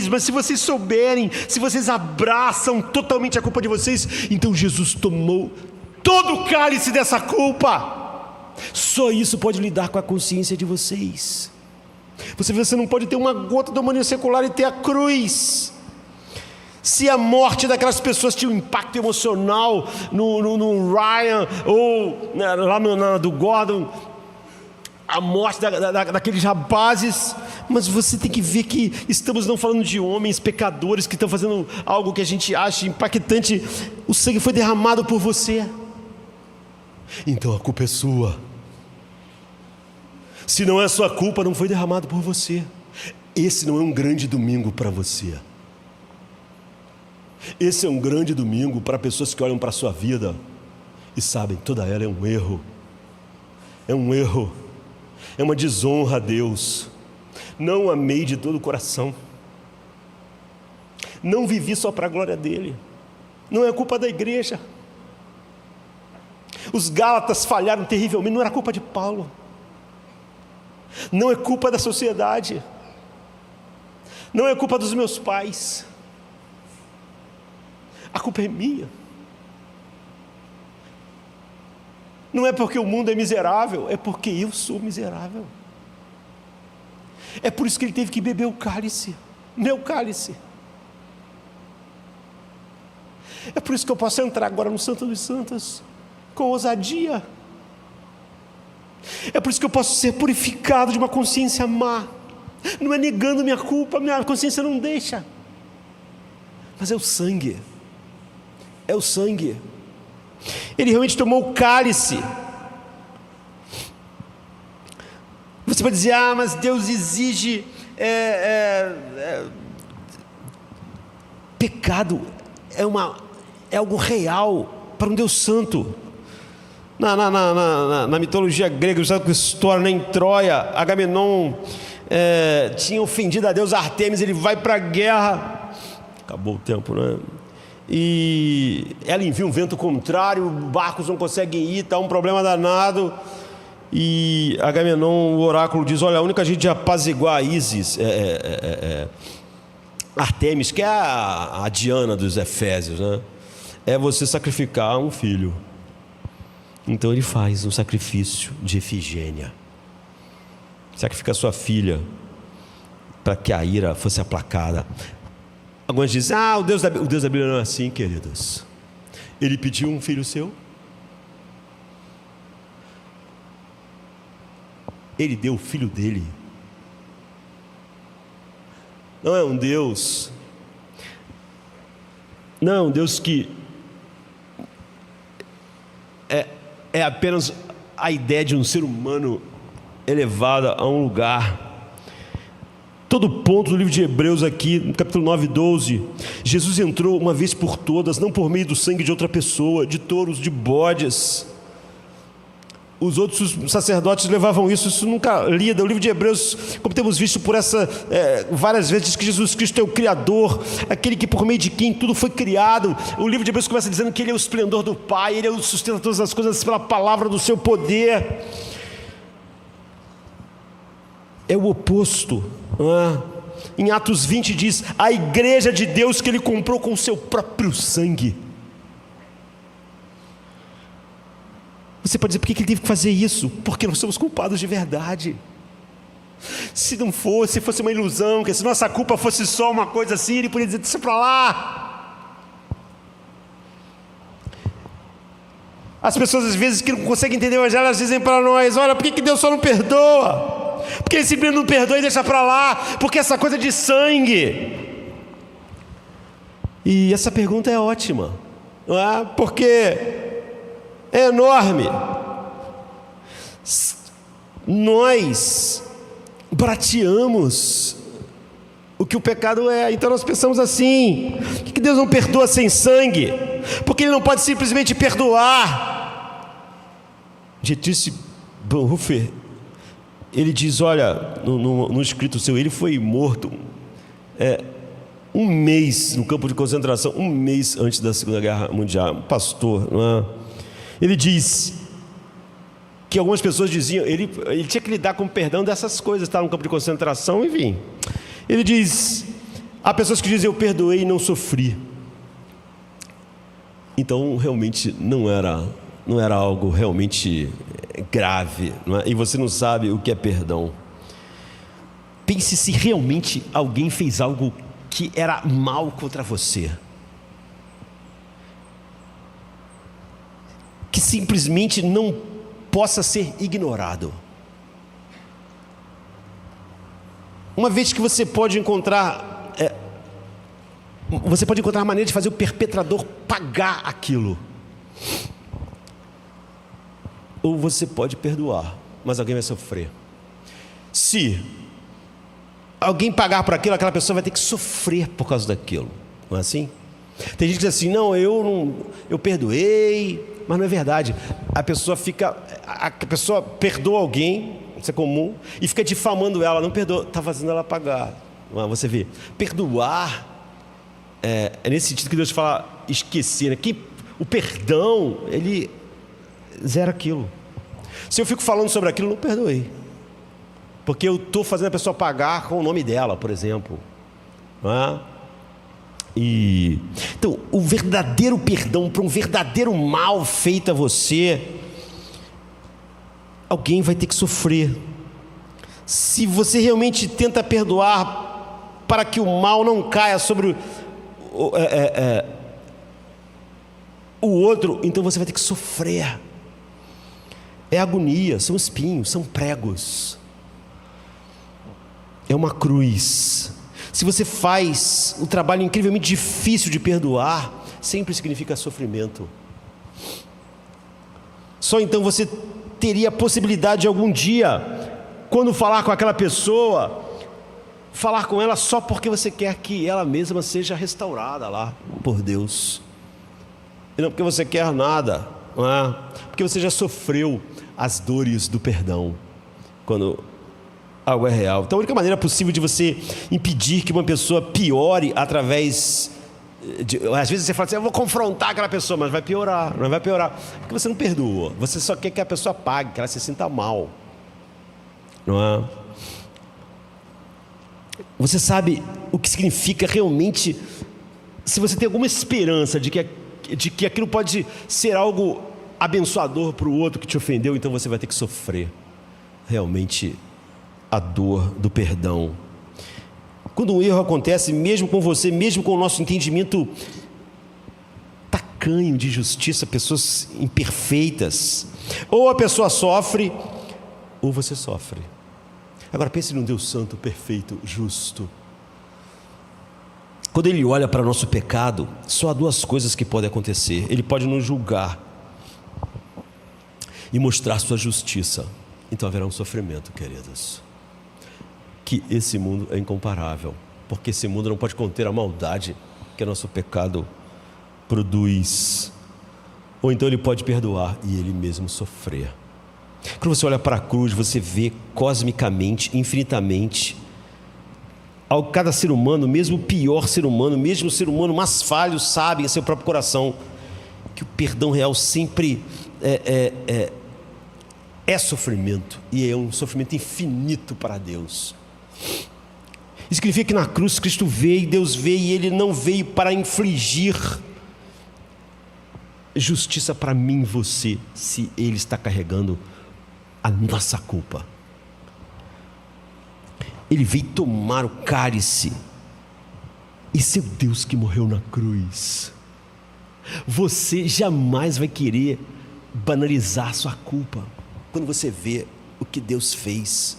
Mas se vocês souberem, se vocês abraçam totalmente a culpa de vocês, então Jesus tomou todo o cálice dessa culpa. Só isso pode lidar com a consciência de vocês. Você não pode ter uma gota da humanismo secular e ter a cruz. Se a morte daquelas pessoas tinha um impacto emocional no Ryan, ou lá do Gordon, a morte daqueles rapazes, mas você tem que ver que estamos não falando de homens pecadores que estão fazendo algo que a gente acha impactante. O sangue foi derramado por você, então a culpa é sua. Se não é sua culpa, não foi derramado por você. Esse não é um grande domingo para você. Esse é um grande domingo para pessoas que olham para a sua vida e sabem, toda ela é um erro. É um erro. É uma desonra a Deus. Não amei de todo o coração. Não vivi só para a glória dele. Não é culpa da igreja. Os Gálatas falharam terrivelmente, não era culpa de Paulo. Não é culpa da sociedade, não é culpa dos meus pais, a culpa é minha. Não é porque o mundo é miserável, é porque eu sou miserável. É por isso que ele teve que beber o cálice, meu cálice. É por isso que eu posso entrar agora no Santo dos Santos com ousadia. É por isso que eu posso ser purificado de uma consciência má. Não é negando minha culpa, minha consciência não deixa. Mas é o sangue. É o sangue. Ele realmente tomou o cálice. Você vai dizer: mas Deus exige pecado é algo real para um Deus santo. Na mitologia grega, usado com história, em Troia, Agamenon tinha ofendido a Deus Artemis. Ele vai para a guerra, acabou o tempo, né? E ela envia um vento contrário, barcos não conseguem ir, está um problema danado. E Agamenon, o oráculo, diz: olha, a única jeito de apaziguar Ísis, Artemis, que é a Diana dos Efésios, né? É você sacrificar um filho. Então ele faz um sacrifício de Efigênia, sacrifica sua filha para que a ira fosse aplacada. Alguns dizem: o Deus da Bíblia não é assim, queridos. Ele pediu um filho seu, ele deu o filho dele. Não é um Deus que é apenas a ideia de um ser humano elevado a um lugar. Todo ponto do livro de Hebreus aqui, no capítulo 9 e 12, Jesus entrou uma vez por todas, não por meio do sangue de outra pessoa, de touros, de bodes. Os outros sacerdotes levavam isso nunca lida. O livro de Hebreus, como temos visto por várias vezes, diz que Jesus Cristo é o Criador, aquele que por meio de quem tudo foi criado. O livro de Hebreus começa dizendo que Ele é o esplendor do Pai, Ele é o sustenta todas as coisas pela palavra do seu poder. É o oposto. Em Atos 20 diz: a igreja de Deus que Ele comprou com o seu próprio sangue. Você pode dizer: por que Ele teve que fazer isso? Porque nós somos culpados de verdade. Se não fosse, se fosse uma ilusão, que se nossa culpa fosse só uma coisa assim, ele poderia dizer: deixa para lá. As pessoas às vezes que não conseguem entender o evangelho, elas dizem para nós: olha, por que Deus só não perdoa? Porque Ele simplesmente não perdoa e deixa para lá? Porque essa coisa de sangue. E essa pergunta é ótima, não é? Porque é enorme. Nós prateamos o que o pecado é. Então nós pensamos assim: por que Deus não perdoa sem sangue? Porque Ele não pode simplesmente perdoar. Dietrich Bonhoeffer, ele diz: olha, no escrito seu, ele foi morto um mês no campo de concentração, um mês antes da Segunda Guerra Mundial, um pastor, não é? Ele diz que algumas pessoas diziam, ele tinha que lidar com o perdão dessas coisas, estar no campo de concentração, enfim. Ele diz: há pessoas que dizem: eu perdoei e não sofri. Então realmente não era algo realmente grave, não é? E você não sabe o que é perdão. Pense se realmente alguém fez algo que era mal contra você, que simplesmente não possa ser ignorado. Uma vez que você pode encontrar a maneira de fazer o perpetrador pagar aquilo, ou você pode perdoar, mas alguém vai sofrer. Se alguém pagar por aquilo, aquela pessoa vai ter que sofrer por causa daquilo, não é assim? Tem gente que diz assim: não, eu perdoei, mas não é verdade. A pessoa perdoa alguém, isso é comum, e fica difamando ela: não perdoa, está fazendo ela pagar. Você vê, perdoar é nesse sentido que Deus fala esquecer, né? O perdão, ele zera aquilo. Se eu fico falando sobre aquilo, não perdoei, porque eu estou fazendo a pessoa pagar com o nome dela, por exemplo, não é? Então, o verdadeiro perdão para um verdadeiro mal feito a você, alguém vai ter que sofrer. Se você realmente tenta perdoar para que o mal não caia sobre o outro, então você vai ter que sofrer. É agonia, são espinhos, são pregos, é uma cruz. Se você faz um trabalho incrivelmente difícil de perdoar, sempre significa sofrimento. Só então você teria a possibilidade de algum dia, quando falar com aquela pessoa, falar com ela só porque você quer que ela mesma seja restaurada lá por Deus, e não porque você quer nada, não é? Porque você já sofreu as dores do perdão, quando algo é real. Então a única maneira possível de você impedir que uma pessoa piore através de... Às vezes você fala assim: eu vou confrontar aquela pessoa, mas vai piorar, não vai piorar, porque você não perdoa, você só quer que a pessoa pague, que ela se sinta mal, não é? Você sabe o que significa realmente, se você tem alguma esperança de que aquilo pode ser algo abençoador para o outro que te ofendeu, então você vai ter que sofrer realmente a dor do perdão. Quando um erro acontece, mesmo com você, mesmo com o nosso entendimento tacanho de justiça, pessoas imperfeitas, ou a pessoa sofre, ou você sofre. Agora pense num Deus santo, perfeito, justo. Quando Ele olha para o nosso pecado, só há duas coisas que podem acontecer: Ele pode nos julgar e mostrar sua justiça. Então haverá um sofrimento, queridos, que esse mundo é incomparável, porque esse mundo não pode conter a maldade que o nosso pecado produz. Ou então Ele pode perdoar e Ele mesmo sofrer. Quando você olha para a cruz, você vê cosmicamente, infinitamente, cada ser humano, mesmo o pior ser humano, mesmo o ser humano mais falho, sabe em seu próprio coração que o perdão real sempre é sofrimento, e é um sofrimento infinito para Deus. Isso significa que na cruz Cristo veio, Deus veio, e Ele não veio para infligir justiça para mim e você, se Ele está carregando a nossa culpa. Ele veio tomar o cálice. Esse é o Deus que morreu na cruz. Você jamais vai querer banalizar sua culpa quando você vê o que Deus fez,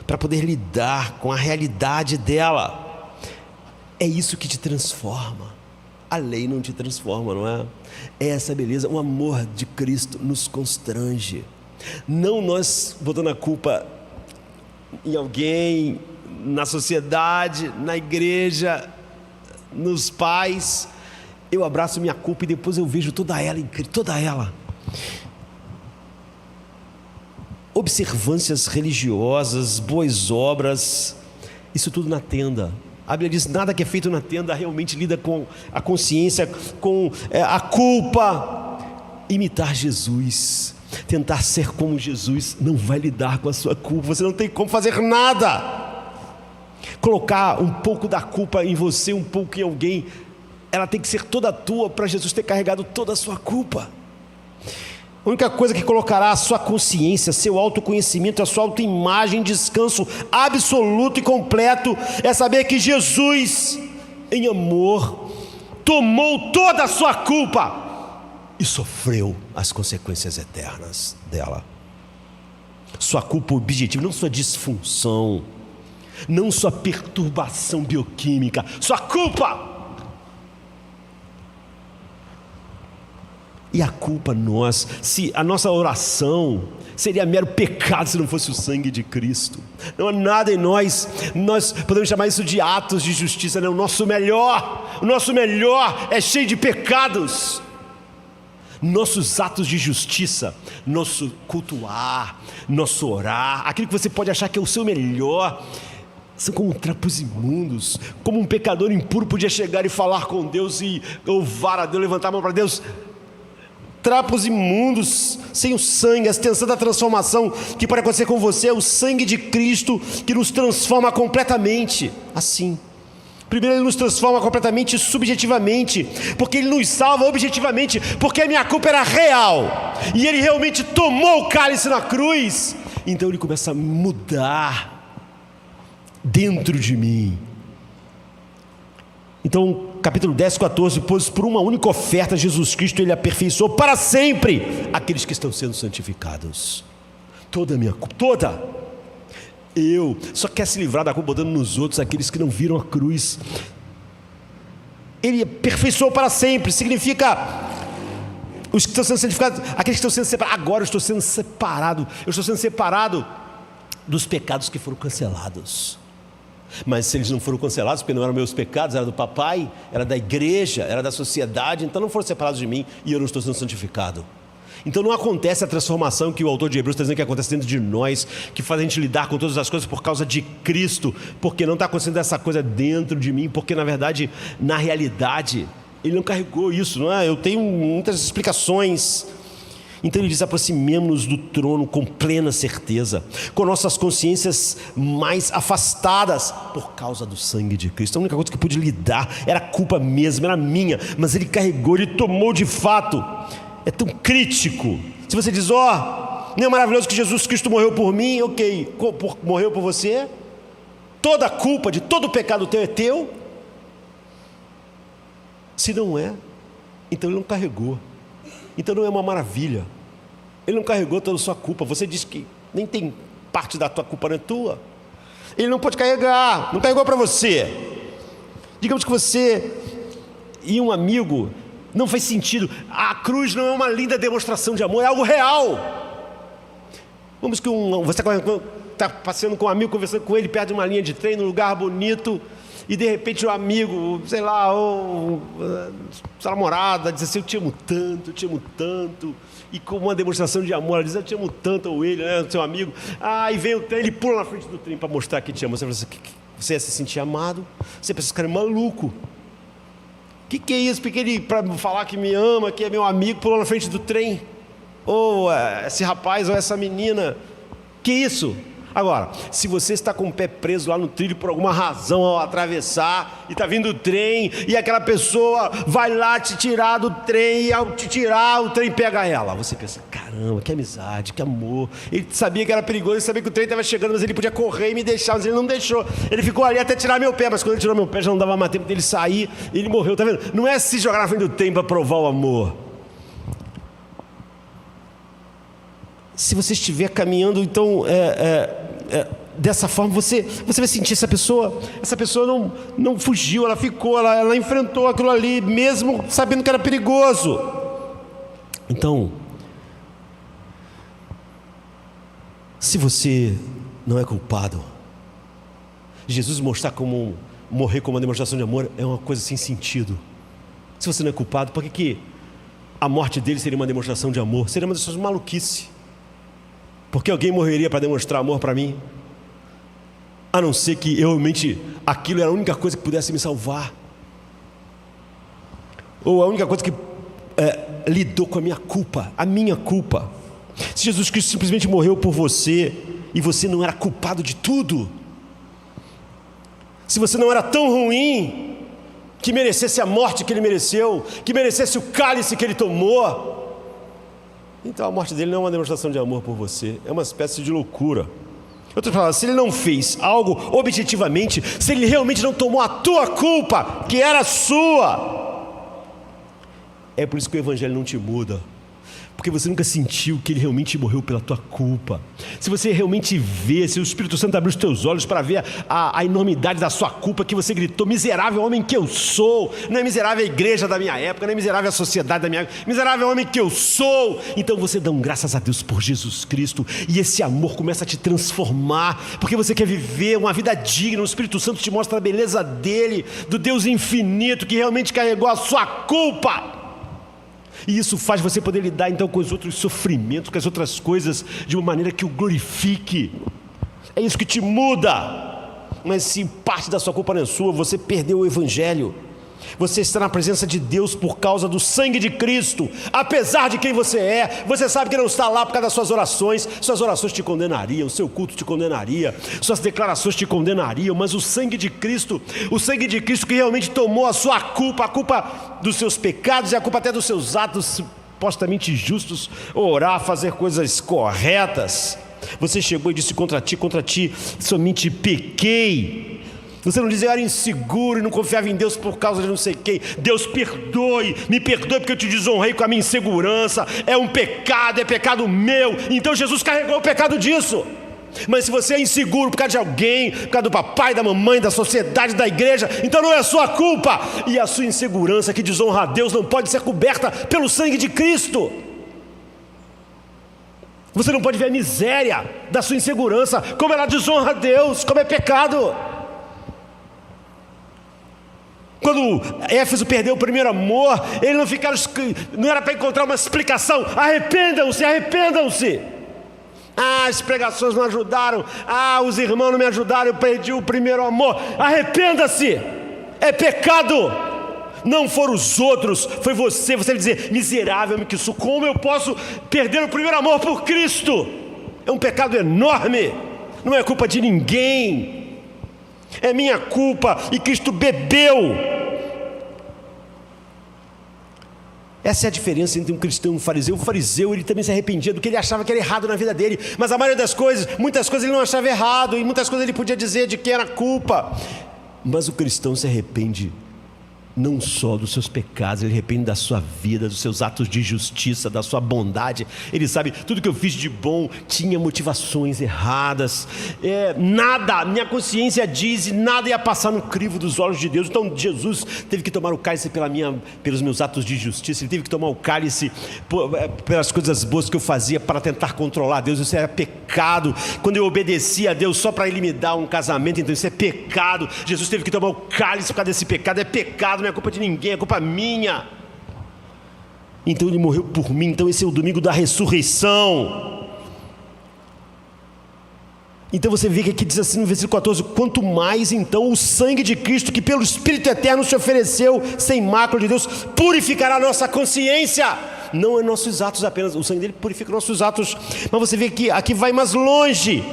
para poder lidar com a realidade dela. É isso que te transforma. A lei não te transforma, não é? É essa beleza. O amor de Cristo nos constrange. Não nós botando a culpa em alguém, na sociedade, na igreja, nos pais. Eu abraço minha culpa e depois eu vejo toda ela. Observâncias religiosas, boas obras, isso tudo na tenda. A Bíblia diz: nada que é feito na tenda realmente lida com a consciência, com a culpa. Imitar Jesus, tentar ser como Jesus, não vai lidar com a sua culpa. Você não tem como fazer nada. Colocar um pouco da culpa em você, um pouco em alguém, ela tem que ser toda tua, para Jesus ter carregado toda a sua culpa. A única coisa que colocará a sua consciência, seu autoconhecimento, a sua autoimagem em descanso absoluto e completo, é saber que Jesus, em amor, tomou toda a sua culpa e sofreu as consequências eternas dela. Sua culpa objetiva, não sua disfunção, não sua perturbação bioquímica, sua culpa. E a culpa se a nossa oração seria mero pecado se não fosse o sangue de Cristo. Não há nada em nós podemos chamar isso de atos de justiça, não. O nosso melhor é cheio de pecados. Nossos atos de justiça, nosso cultuar, nosso orar, aquilo que você pode achar que é o seu melhor, são como trapos imundos. Como um pecador impuro podia chegar e falar com Deus e louvar a Deus, levantar a mão para Deus. Trapos imundos, sem o sangue. A extensão da transformação que pode acontecer com você é o sangue de Cristo, que nos transforma completamente. Assim, primeiro Ele nos transforma completamente subjetivamente, porque Ele nos salva objetivamente, porque a minha culpa era real, e Ele realmente tomou o cálice na cruz. Então Ele começa a mudar dentro de mim. Então, capítulo 10, 14, pois por uma única oferta Jesus Cristo Ele aperfeiçoou para sempre aqueles que estão sendo santificados. Toda a minha culpa, toda. Eu só quer se livrar da culpa botando nos outros aqueles que não viram a cruz. Ele aperfeiçoou para sempre, significa os que estão sendo santificados, aqueles que estão sendo separados. Agora eu estou sendo separado dos pecados que foram cancelados. Mas se eles não foram cancelados, porque não eram meus pecados, era do papai, era da igreja, era da sociedade, então não foram separados de mim e eu não estou sendo santificado. Então não acontece a transformação que o autor de Hebreus está dizendo que acontece dentro de nós, que faz a gente lidar com todas as coisas por causa de Cristo, porque não está acontecendo essa coisa dentro de mim, porque na verdade, na realidade, Ele não carregou isso, não é? Eu tenho muitas explicações. Então ele diz: aproximemo-nos do trono com plena certeza, com nossas consciências mais afastadas por causa do sangue de Cristo. A única coisa que eu pude lidar era a culpa mesmo, era minha, mas Ele carregou, Ele tomou de fato. É tão crítico. Se você diz: não é maravilhoso que Jesus Cristo morreu por mim? Ok, morreu por você? Toda a culpa de todo o pecado teu é teu? Se não é, então Ele não carregou. Então não é uma maravilha. Ele não carregou toda a sua culpa. Você diz que nem tem parte da tua culpa, não é tua. Ele não pode carregar, não carregou para você. Digamos que você e um amigo, não faz sentido. A cruz não é uma linda demonstração de amor, é algo real. Vamos que você está passeando com um amigo, conversando com ele perto de uma linha de trem, num lugar bonito, e de repente o amigo, sei lá, sua namorada diz assim: eu te amo tanto, e com uma demonstração de amor, ela diz: eu te amo tanto, ou ele, né, seu amigo, e vem o trem, ele pula na frente do trem para mostrar que te ama. Você fala assim: você ia se sentir amado? Você pensa: esse cara é maluco, que é isso? Porque ele, para falar que me ama, que é meu amigo, pulou na frente do trem, ou esse rapaz, ou essa menina, que isso? Agora, se você está com o pé preso lá no trilho por alguma razão ao atravessar, e está vindo o trem, e aquela pessoa vai lá te tirar do trem, e ao te tirar, o trem pega ela. Você pensa, caramba, que amizade, que amor. Ele sabia que era perigoso, ele sabia que o trem estava chegando, mas ele podia correr e me deixar, mas ele não deixou. Ele ficou ali até tirar meu pé, mas quando ele tirou meu pé já não dava mais tempo dele sair, e ele morreu, tá vendo? Não é se jogar na frente do trem para provar o amor. Se você estiver caminhando, então, dessa forma, você vai sentir essa pessoa não fugiu, ela ficou, ela enfrentou aquilo ali, mesmo sabendo que era perigoso. Então, se você não é culpado, Jesus morrer como uma demonstração de amor é uma coisa sem sentido. Se você não é culpado, por que a morte dele seria uma demonstração de amor? Seria uma demonstração de maluquice. Porque alguém morreria para demonstrar amor para mim? A não ser que realmente aquilo era a única coisa que pudesse me salvar. Ou a única coisa que lidou com a minha culpa. Se Jesus Cristo simplesmente morreu por você, e você não era culpado de tudo, se você não era tão ruim, que merecesse a morte que ele mereceu, que merecesse o cálice que ele tomou, então a morte dele não é uma demonstração de amor por você, é uma espécie de loucura. Outras palavras, se ele não fez algo objetivamente, se ele realmente não tomou a tua culpa, que era sua, é por isso que o evangelho não te muda. Porque você nunca sentiu que ele realmente morreu pela tua culpa. Se você realmente vê, se o Espírito Santo abrir os teus olhos para ver a enormidade da sua culpa, que você gritou, miserável homem que eu sou, não é miserável a igreja da minha época, não é miserável a sociedade da minha época, miserável homem que eu sou, então você dá graças a Deus por Jesus Cristo, e esse amor começa a te transformar, porque você quer viver uma vida digna. O Espírito Santo te mostra a beleza dele, do Deus infinito, que realmente carregou a sua culpa. E isso faz você poder lidar então com os outros sofrimentos, com as outras coisas, de uma maneira que o glorifique. É isso que te muda. Mas se parte da sua culpa não é sua, você perdeu o evangelho. Você está na presença de Deus por causa do sangue de Cristo. Apesar de quem você é, você sabe que não está lá por causa das suas orações. Suas orações te condenariam, seu culto te condenaria, suas declarações te condenariam. Mas o sangue de Cristo que realmente tomou a sua culpa, a culpa dos seus pecados e a culpa até dos seus atos supostamente justos, orar, fazer coisas corretas. Você chegou e disse, contra ti somente pequei. Você não dizia, eu era inseguro e não confiava em Deus por causa de não sei quem. Deus me perdoe porque eu te desonrei com a minha insegurança. É um pecado, é pecado meu. Então Jesus carregou o pecado disso. Mas se você é inseguro por causa de alguém, por causa do papai, da mamãe, da sociedade, da igreja, então não é a sua culpa. E a sua insegurança que desonra a Deus não pode ser coberta pelo sangue de Cristo. Você não pode ver a miséria da sua insegurança, como ela desonra a Deus, como é pecado. Quando Éfeso perdeu o primeiro amor, ele não era para encontrar uma explicação. Arrependam-se. As pregações não ajudaram. Os irmãos não me ajudaram, eu perdi o primeiro amor. Arrependa-se. É pecado. Não foram os outros, foi você. Você vai dizer, miserável homem que sou, como eu posso perder o primeiro amor por Cristo? É um pecado enorme. Não é culpa de ninguém. É minha culpa e Cristo bebeu. Essa é a diferença entre um cristão e um fariseu. O fariseu, ele também se arrependia do que ele achava que era errado na vida dele, mas a maioria das coisas, muitas coisas ele não achava errado, e muitas coisas ele podia dizer de quem era culpa. Mas o cristão se arrepende não só dos seus pecados, ele arrepende da sua vida, dos seus atos de justiça, da sua bondade. Ele sabe, tudo que eu fiz de bom tinha motivações erradas, minha consciência diz, e nada ia passar no crivo dos olhos de Deus. Então Jesus teve que tomar o cálice pelos meus atos de justiça. Ele teve que tomar o cálice pelas coisas boas que eu fazia para tentar controlar Deus. Isso era pecado. Quando eu obedecia a Deus só para ele me dar um casamento, então isso é pecado. Jesus teve que tomar o cálice por causa desse pecado. É pecado. Não é culpa de ninguém, é culpa minha. Então ele morreu por mim. Então esse é o domingo da ressurreição. Então você vê que aqui diz assim no versículo 14: quanto mais então o sangue de Cristo, que pelo Espírito Eterno se ofereceu sem mácula de Deus, purificará a nossa consciência. Não é nossos atos apenas, o sangue dele purifica nossos atos. Mas você vê que aqui vai mais longe.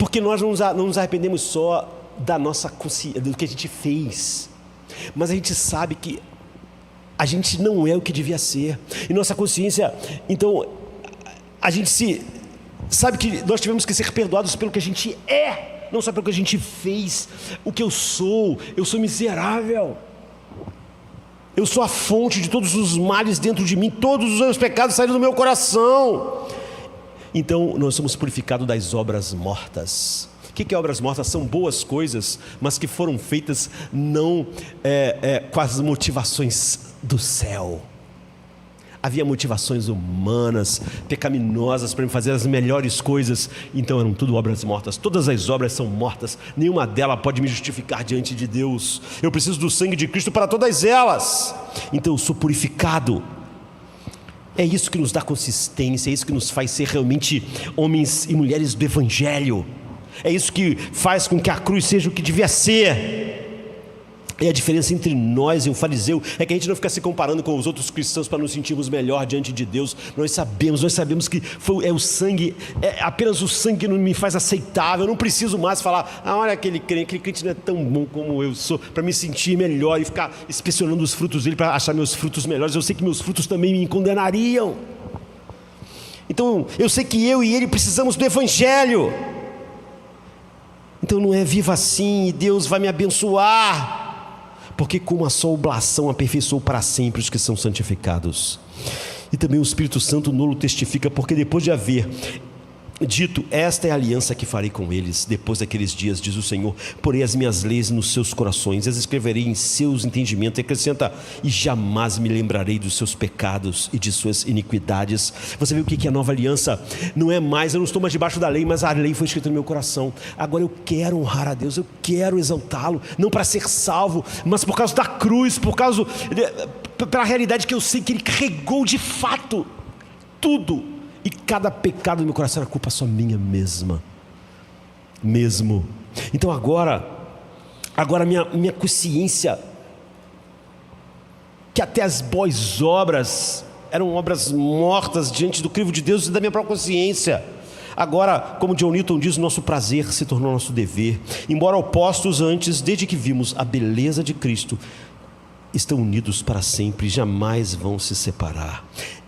Porque nós não nos arrependemos só da nossa consciência, do que a gente fez, mas a gente sabe que a gente não é o que devia ser, e nossa consciência, então, a gente sabe que nós tivemos que ser perdoados pelo que a gente é, não só pelo que a gente fez. O que eu sou miserável, eu sou a fonte de todos os males dentro de mim, todos os meus pecados saíram do meu coração. Então nós somos purificados das obras mortas. O que é obras mortas? São boas coisas, mas que foram feitas não com as motivações do céu. Havia motivações humanas, pecaminosas, para me fazer as melhores coisas. Então eram tudo obras mortas. Todas as obras são mortas, nenhuma delas pode me justificar diante de Deus. Eu preciso do sangue de Cristo para todas elas. Então eu sou purificado. É isso que nos dá consistência, é isso que nos faz ser realmente homens e mulheres do Evangelho. É isso que faz com que a cruz seja o que devia ser. E a diferença entre nós e um fariseu é que a gente não fica se comparando com os outros cristãos para nos sentirmos melhor diante de Deus. Nós sabemos que é o sangue, é apenas o sangue que não me faz aceitável. Eu não preciso mais falar, olha aquele crente não é tão bom como eu sou, para me sentir melhor e ficar inspecionando os frutos dele para achar meus frutos melhores. Eu sei que meus frutos também me condenariam. Então eu sei que eu e ele precisamos do Evangelho. Então não é viva assim e Deus vai me abençoar, porque com a sua oblação aperfeiçoou para sempre os que são santificados. E também o Espírito Santo nolo testifica, porque depois de haver dito, esta é a aliança que farei com eles depois daqueles dias, diz o Senhor, porei as minhas leis nos seus corações, as escreverei em seus entendimentos. E acrescenta, e jamais me lembrarei dos seus pecados e de suas iniquidades. Você vê o que é a nova aliança? Não é mais, eu não estou mais debaixo da lei, mas a lei foi escrita no meu coração. Agora eu quero honrar a Deus, eu quero exaltá-lo, não para ser salvo, mas por causa da cruz, pela realidade que eu sei que Ele carregou de fato tudo. E cada pecado do meu coração era culpa só minha mesmo. Então agora minha consciência, que até as boas obras eram obras mortas diante do crivo de Deus e da minha própria consciência, agora, como John Newton diz, o nosso prazer se tornou nosso dever. Embora opostos antes, desde que vimos a beleza de Cristo, estão unidos para sempre, jamais vão se separar.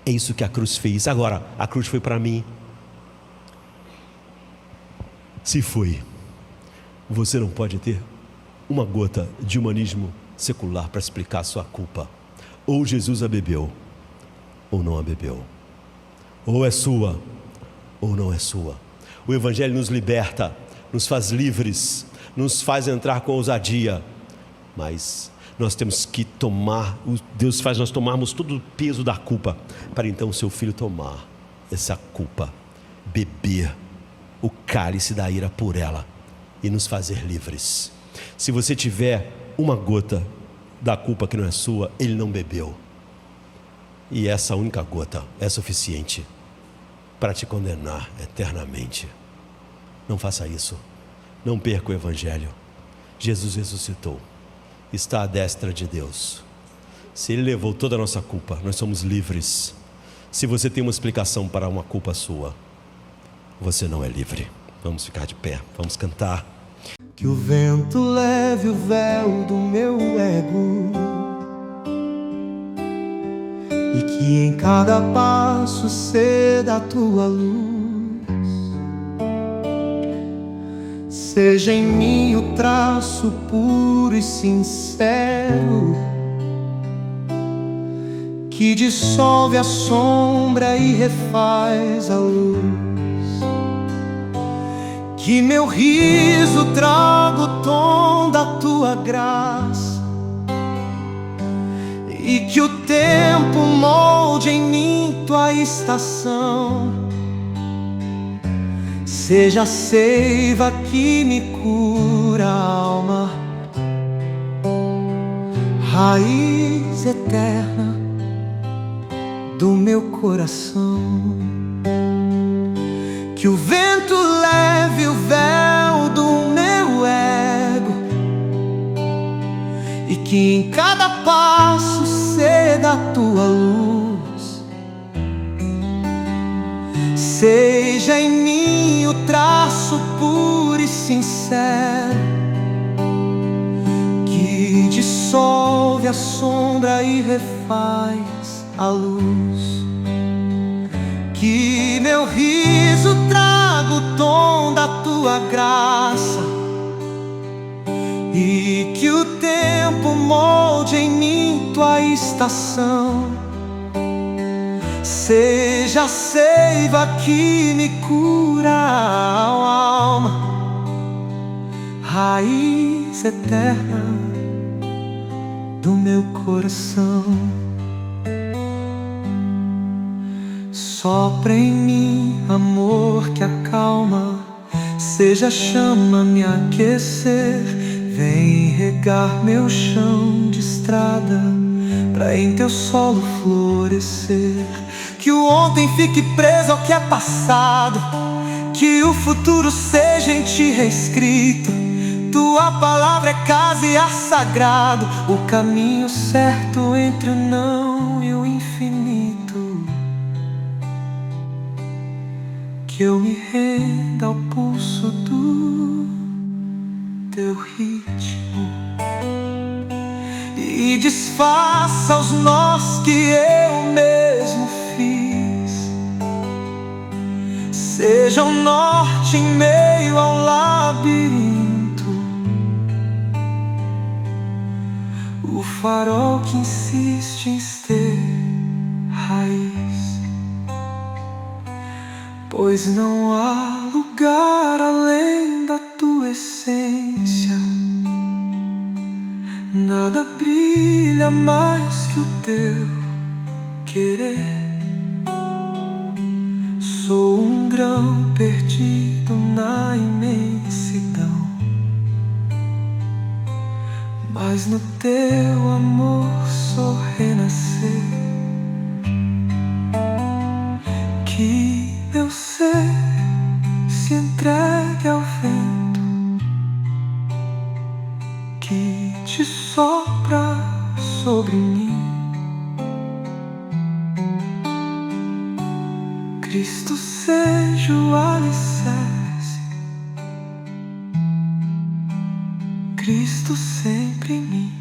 É isso que a cruz fez. Agora, a cruz foi para mim. Se foi, você não pode ter uma gota de humanismo secular para explicar a sua culpa. Ou Jesus a bebeu, ou não a bebeu. Ou é sua, ou não é sua. O Evangelho nos liberta, nos faz livres, nos faz entrar com ousadia, mas nós temos que Deus faz nós tomarmos todo o peso da culpa, para então o seu filho tomar essa culpa, beber o cálice da ira por ela e nos fazer livres. Se você tiver uma gota da culpa que não é sua, ele não bebeu, e essa única gota é suficiente para te condenar eternamente. Não faça isso, não perca o Evangelho. Jesus ressuscitou, está à destra de Deus. Se Ele levou toda a nossa culpa, nós somos livres. Se você tem uma explicação para uma culpa sua, você não é livre. Vamos ficar de pé, vamos cantar. Que o vento leve o véu do meu ego, e que em cada passo ceda a tua luz. Seja em mim o traço puro e sincero, que dissolve a sombra e refaz a luz. Que meu riso traga o tom da tua graça, e que o tempo molde em mim tua estação. Seja a seiva que me cura a alma, raiz eterna do meu coração. Que o vento leve o véu do meu ego, e que em cada passo ceda a tua luz. Seja em mim o traço puro sincero, que dissolve a sombra e refaz a luz. Que meu riso traga o tom da tua graça, e que o tempo molde em mim tua estação. Seja a seiva que me cura a alma, raiz eterna do meu coração. Sopra em mim amor que acalma, seja chama me aquecer. Vem regar meu chão de estrada, pra em teu solo florescer. Que o ontem fique preso ao que é passado, que o futuro seja em ti reescrito. Tua palavra é casa e ar sagrado, o caminho certo entre o não e o infinito. Que eu me renda ao pulso do teu ritmo e desfaça os nós que eu mesmo fiz. Seja um norte em meio ao labirinto, o farol que insiste em ter raiz. Pois não há lugar além da tua essência, nada brilha mais que o teu querer. Sou um grão perdido na imensidão, mas no teu amor sou renascer. Que meu ser se entregue ao vento que te sopra sobre mim. Cristo seja o alicerce, Cristo sempre em mim.